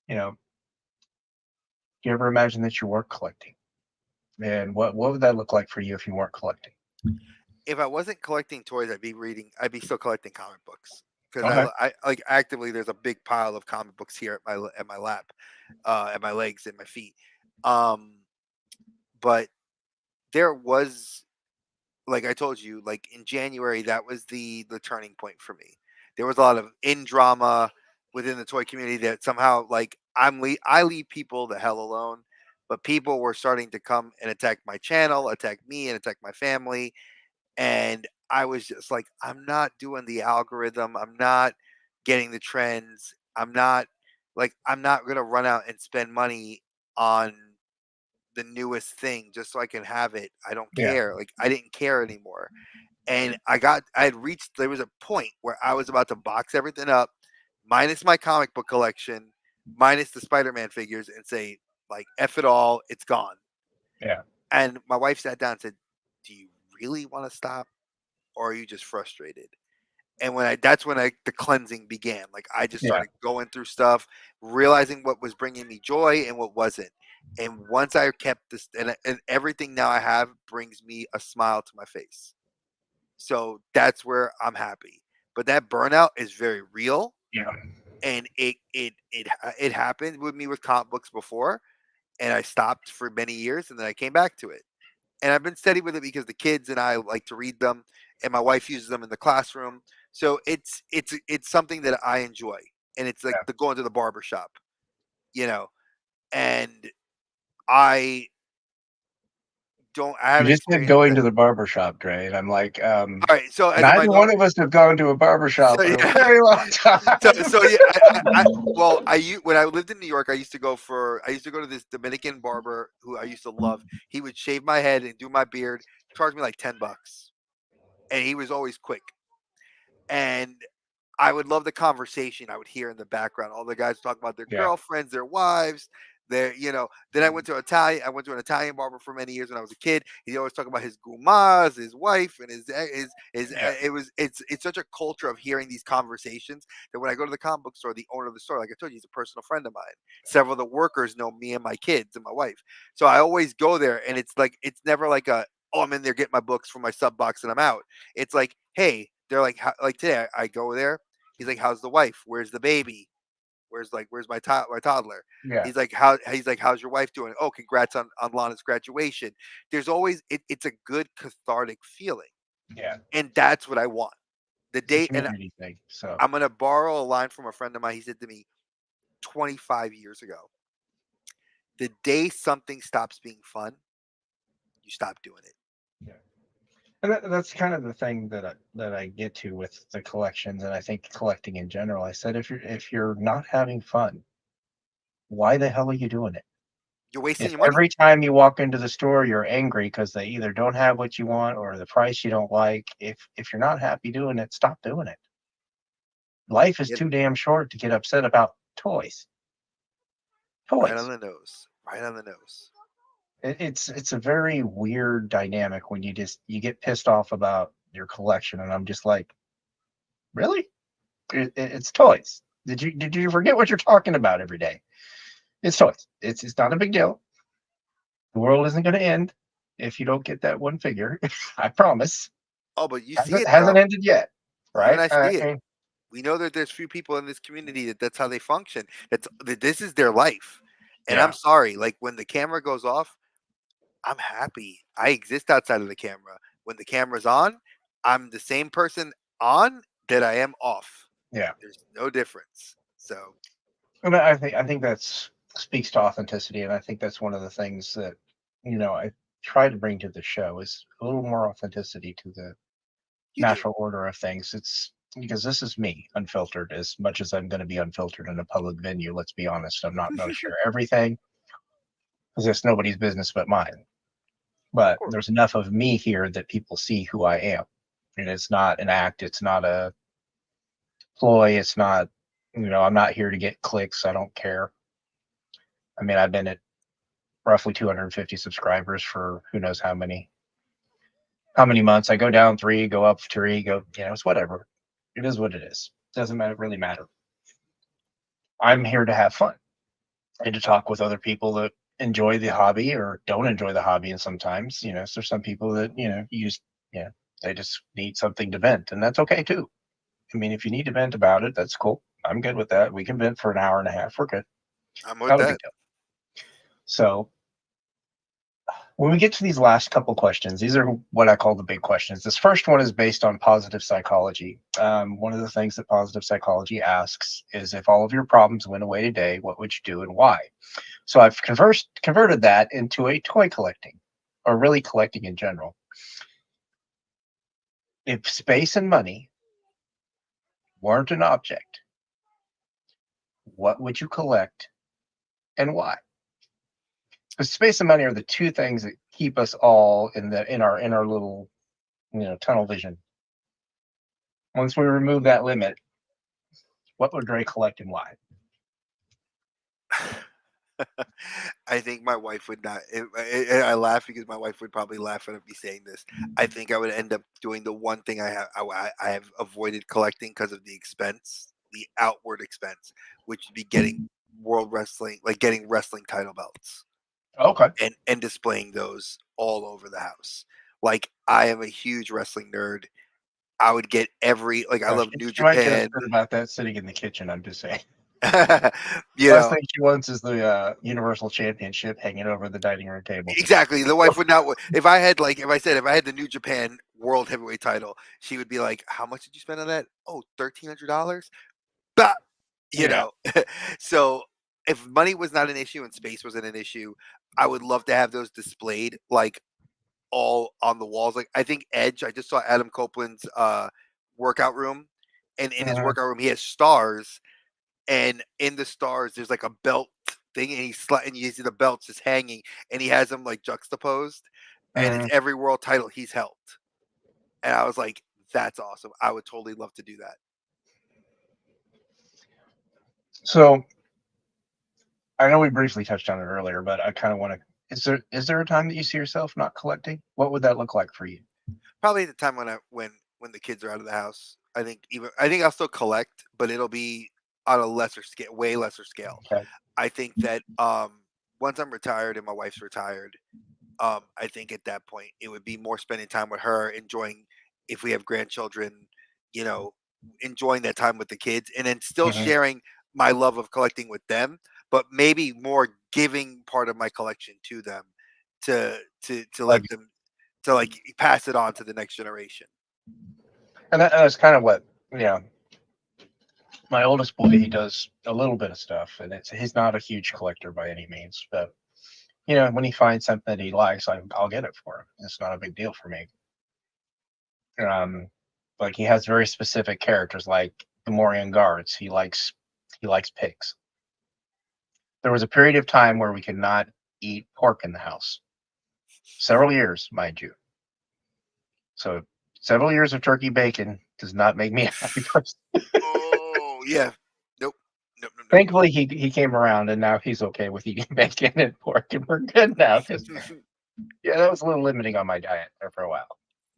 know, do you ever imagine that you weren't collecting? And what would that look like for you if you weren't collecting? if I wasn't collecting toys, I'd be reading. I'd be still collecting comic books because Okay. I like actively. There's a big pile of comic books here at my lap, at my legs and my feet. Um, but there was like I told you, like in January, that was the turning point for me. There was a lot of in drama within the toy community that somehow like I leave people the hell alone, but people were starting to come and attack my channel, attack me, and attack my family, and I was just like, I'm not doing the algorithm, I'm not getting the trends, I'm not gonna run out and spend money on the newest thing just so I can have it. I don't Yeah. care. Like I didn't care anymore. And I had reached there was a point where I was about to box everything up, minus my comic book collection, minus the Spider-Man figures, and say, like, F it all, it's gone. Yeah. And my wife sat down and said, do you really want to stop? Or are you just frustrated? And that's when the cleansing began. Like I just Yeah. started going through stuff, realizing what was bringing me joy and what wasn't. And once I kept this, and everything now I have brings me a smile to my face. So that's where I'm happy. But that burnout is very real, Yeah. and it happened with me with comic books before, and I stopped for many years, and then I came back to it. And I've been steady with it because the kids and I like to read them, and my wife uses them in the classroom. So it's something that I enjoy, and it's like Yeah. the going to the barber shop, you know. And I I You haven't just said experienced going that. to the barber shop, Dre, and I'm like, All right, so as a neither one minor of us have gone to a barber so shop in a yeah. very long So time. yeah, well, when I lived in New York, I used to go to this Dominican barber who I used to love. He would shave my head and do my beard, charge me like $10, and he was always quick. And I would love the conversation I would hear in the background. All the guys talk about their Yeah, girlfriends, their wives, their, Then I went to Italian. I went to an Italian barber for many years when I was a kid. He always talk about his gumas, his wife, and his. yeah, It's such a culture of hearing these conversations that when I go to the comic book store, the owner of the store, like I told you, he's a personal friend of mine. Several of the workers know me and my kids and my wife, so I always go there, and it's never like a, oh, I'm in there getting my books from my sub box and I'm out. It's like, hey, they're like, like today I go there. He's like, "How's the wife? Where's the baby? Where's my toddler?" yeah, He's like, "How's your wife doing?" Oh, congrats on Lana's graduation. There's always it's a good cathartic feeling, yeah. and that's what I want. The It's a day, and community thing. So I'm gonna borrow a line from a friend of mine. He said to me 25 years ago, "The day something stops being fun, you stop doing it." yeah. And that's kind of the thing that I get to with the collections, and I think collecting in general. I said if you're not having fun, why the hell are you doing it? You're wasting If your money. every time you walk into the store you're angry because they either don't have what you want or the price you don't like, if you're not happy doing it, stop doing it. Life is Yeah, too damn short to get upset about toys. right on Toys. the nose. Right on the nose. It's a very weird dynamic when you get pissed off about your collection, and I'm just like, really? It's toys. Did you forget what you're talking about every day? It's toys. It's not a big deal. The world isn't going to end if you don't get that one figure. I promise. Oh, but you see Hasn't it hasn't though. ended yet, You and right? I see it. We know that there's few people in this community that's how they function. That this is their life. And I'm Yeah, sorry, like when the camera goes off, I'm happy. I exist outside of the camera. When the camera's on, I'm the same person on that I am off. yeah. There's no difference. So And I think that's speaks to authenticity, and I think that's one of the things that I try to bring to the show is a little more authenticity to the you do. natural order of things. It's because this is me, unfiltered, as much as I'm going to be unfiltered in a public venue. Let's be honest, I'm not going to share everything because it's nobody's business but mine. Of But course. there's enough of me here that people see who I am, and it's not an act. It's not a ploy. It's not. I'm not here to get clicks. I don't care. I mean, I've been at roughly 250 subscribers for who knows how many months. I go down three, go up three, it's whatever. It is what it is. Doesn't matter, really matter. I'm here to have fun and to talk with other people that enjoy the hobby or don't enjoy the hobby. And sometimes, so there's some people that, they just need something to vent, and that's okay too. I mean, if you need to vent about it, that's cool. I'm good with that. We can vent for an hour and a half. We're good. I'm with Not a big that. deal. So when we get to these last couple questions, these are what I call the big questions. This first one is based on positive psychology. One of the things that positive psychology asks is, if all of your problems went away today, what would you do and why? So I've converted that into a toy collecting, or really collecting in general. If space and money weren't an object, what would you collect and why? Because space and money are the two things that keep us all in our little tunnel vision. Once we remove that limit, what would Dre collect and why? I think my wife would not. I laugh because my wife would probably laugh at me saying this. I think I would end up doing the one thing I have avoided collecting because of the expense, the outward expense, which would be getting world wrestling, like getting wrestling title belts Okay. and displaying those all over the house. Like I am a huge wrestling nerd. I would get I Well, love she, New she might get Japan. upset about that sitting in the kitchen. I'm just saying. you Last know, thing she wants is the Universal Championship hanging over the dining room table. Exactly. The wife would not. If I had if I had the New Japan World Heavyweight Title, she would be like, "How much did you spend on that? Oh, $1,300." Bah! You Yeah. know. So if money was not an issue and space wasn't an issue, I would love to have those displayed. Like all on the walls. Like I think Edge, I just saw Adam Copeland's workout room, and in his Mhm, workout room he has stars, and in the stars there's like a belt thing, and and you see the belts just hanging, and he has them like juxtaposed, and it's mhm. every world title he's held. And I was like, that's awesome. I would totally love to do that. So I know we briefly touched on it earlier, but I kind of want to. Is there a time that you see yourself not collecting? What would that look like for you? Probably the time when the kids are out of the house. I think I'll still collect, but it'll be on a lesser scale, way lesser scale. Okay. I think that once I'm retired and my wife's retired, I think at that point it would be more spending time with her, enjoying if we have grandchildren, you know, enjoying that time with the kids, and then still Hmm. sharing my love of collecting with them, but maybe more giving part of my collection to them to Like, let them to like pass it on to the next generation. and that's kind of what you know. My oldest boy, he does a little bit of stuff, and he's not a huge collector by any means, but when he finds something that he likes, I'll get it for him. It's not a big deal for me. Um, like he has very specific characters, like the Morian guards. He likes pigs. There was a period of time where we could not eat pork in the house. Several years, mind you. So several years of turkey bacon does not make me a happy person. Oh yeah, nope, nope, nope, nope. Thankfully, he came around, and now he's okay with eating bacon and pork, and we're good now. Because yeah, that was a little limiting on my diet there for a while,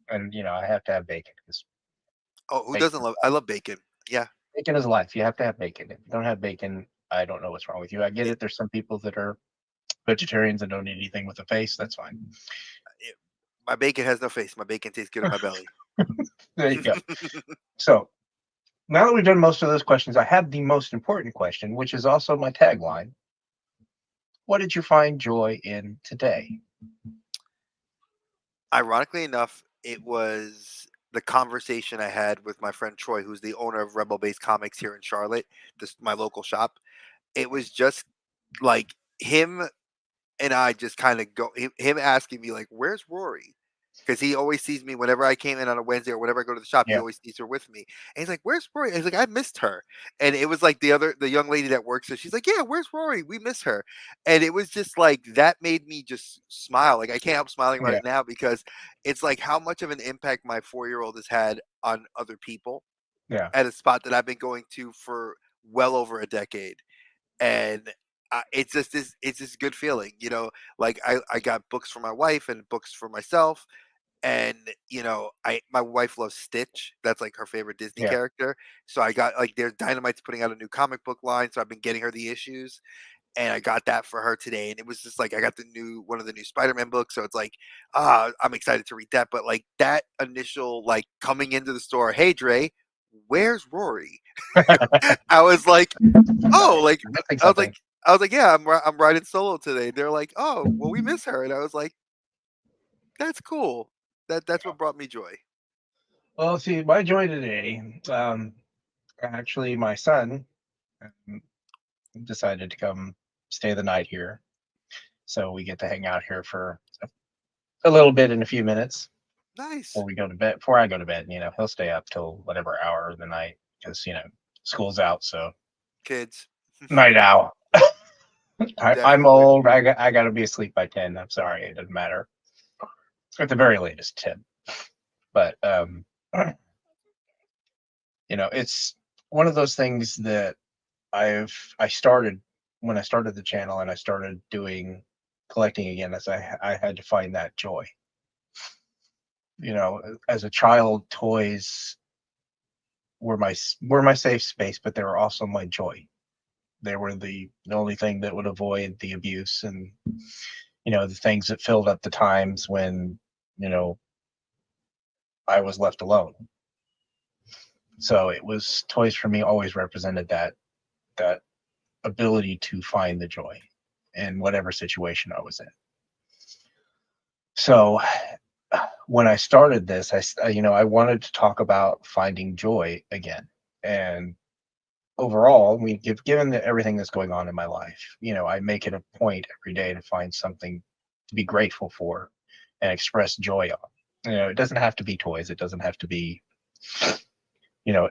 and I have to have bacon because Oh, who bacon doesn't is love? I life. love bacon. Yeah, Bacon is life. You have to have bacon. If you don't have bacon, I don't know what's wrong with you. I get it, it. There's some people that are vegetarians and don't eat anything with a face. That's fine. it, my bacon has no face. My bacon tastes good in my belly. There you go. So now that we've done most of those questions, I have the most important question, which is also my tagline. What did you find joy in today? Ironically enough, it was the conversation I had with my friend Troy, who's the owner of Rebel Base Comics here in Charlotte, this my local shop. It was just like him and I just kind of go him asking me like, "Where's Rory?" Because he always sees me whenever I came in on a Wednesday or whenever I go to the shop. He Yeah, always sees her with me, and he's like, "Where's Rory?" And he's like, "I missed her." And it was like the young lady that works there. She's like, "Yeah, where's Rory? We miss her." And it was just like that made me just smile. Like I can't help smiling yeah, right now because it's like how much of an impact my 4 year old has had on other people yeah. at a spot that I've been going to for well over a decade. And it's just this it's this good feeling, like I got books for my wife and books for myself, and I my wife loves Stitch. That's like her favorite Disney Yeah. character. So I got like there's Dynamite's putting out a new comic book line, so I've been getting her the issues, and I got that for her today. And it was just like I got the new one of the new Spider-Man books, so it's like I'm excited to read that. But like that initial like coming into the store, hey Dre, where's Rory? I was like, oh, Nice. like Missing I was something. like I was like, yeah, I'm riding solo today. They're like, oh, well, we miss her, and I was like, that's cool. That's what brought me joy. Well, see, my joy today, actually, my son um, decided to come stay the night here. So we get to hang out here for a little bit in a few minutes before Nice we go to bed. Before I go to bed, he'll stay up till whatever hour of the night because, school's out. So kids, night owl. I'm definitely. old. I got to be asleep by 10. I'm sorry. It doesn't matter. At the very latest, 10. But, it's one of those things that I started when I started the channel and I started doing collecting again as I had to find that joy. As a child, toys were my safe space, but they were also my joy. They were the only thing that would avoid the abuse and the things that filled up the times when you know I was left alone. So it was toys for me always represented that ability to find the joy in whatever situation I was in. So when I started this, I wanted to talk about finding joy again. And overall, given everything that's going on in my life, I make it a point every day to find something to be grateful for, and express joy on. It doesn't have to be toys. It doesn't have to be,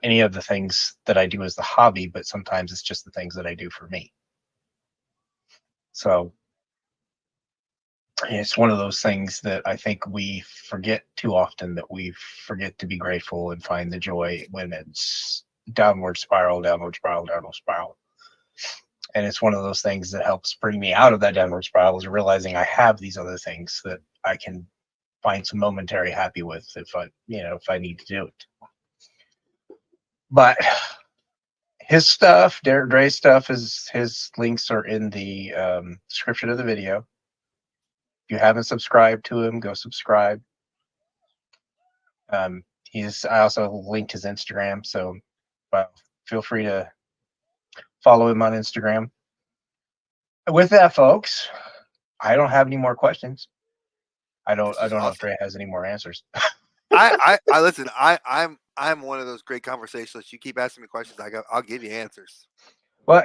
any of the things that I do as the hobby, but sometimes it's just the things that I do for me. So it's one of those things that I think we forget too often, that we forget to be grateful and find the joy when it's downward spiral, downward spiral, downward spiral. And it's one of those things that helps bring me out of that downward spiral, is realizing I have these other things that I can find some momentary happy with if I need to do it. But his stuff, Derek Dre's stuff, his links are in the description of the video. If you haven't subscribed to him, go subscribe. I also linked his Instagram, so feel free to follow him on Instagram. With that, folks, I don't have any more questions. I don't know if Dre has any more answers. I listen. I'm one of those great conversationalists. You keep asking me questions, I'll give you answers. Well,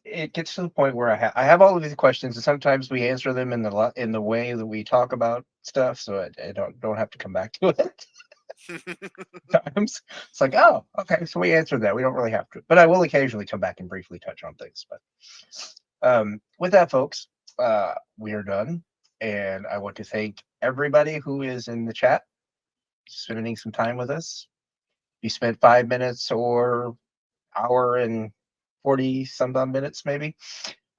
it gets to the point where I have all of these questions, and sometimes we answer them in the way that we talk about stuff, so I don't have to come back to it. Times it's like, oh, okay, so we answered that. We don't really have to, but I will occasionally come back and briefly touch on things. But with that, folks, we are done, and I want to thank everybody who is in the chat, spending some time with us. You spent 5 minutes or hour and 40 some odd minutes, maybe.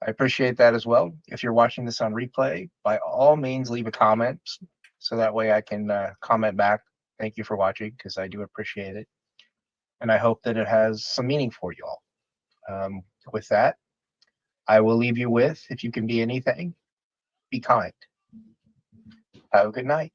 I appreciate that as well. If you're watching this on replay, by all means, leave a comment so that way I can comment back. Thank you for watching, because I do appreciate it. And I hope that it has some meaning for you all. With that, I will leave you with, if you can be anything, be kind. Have a good night.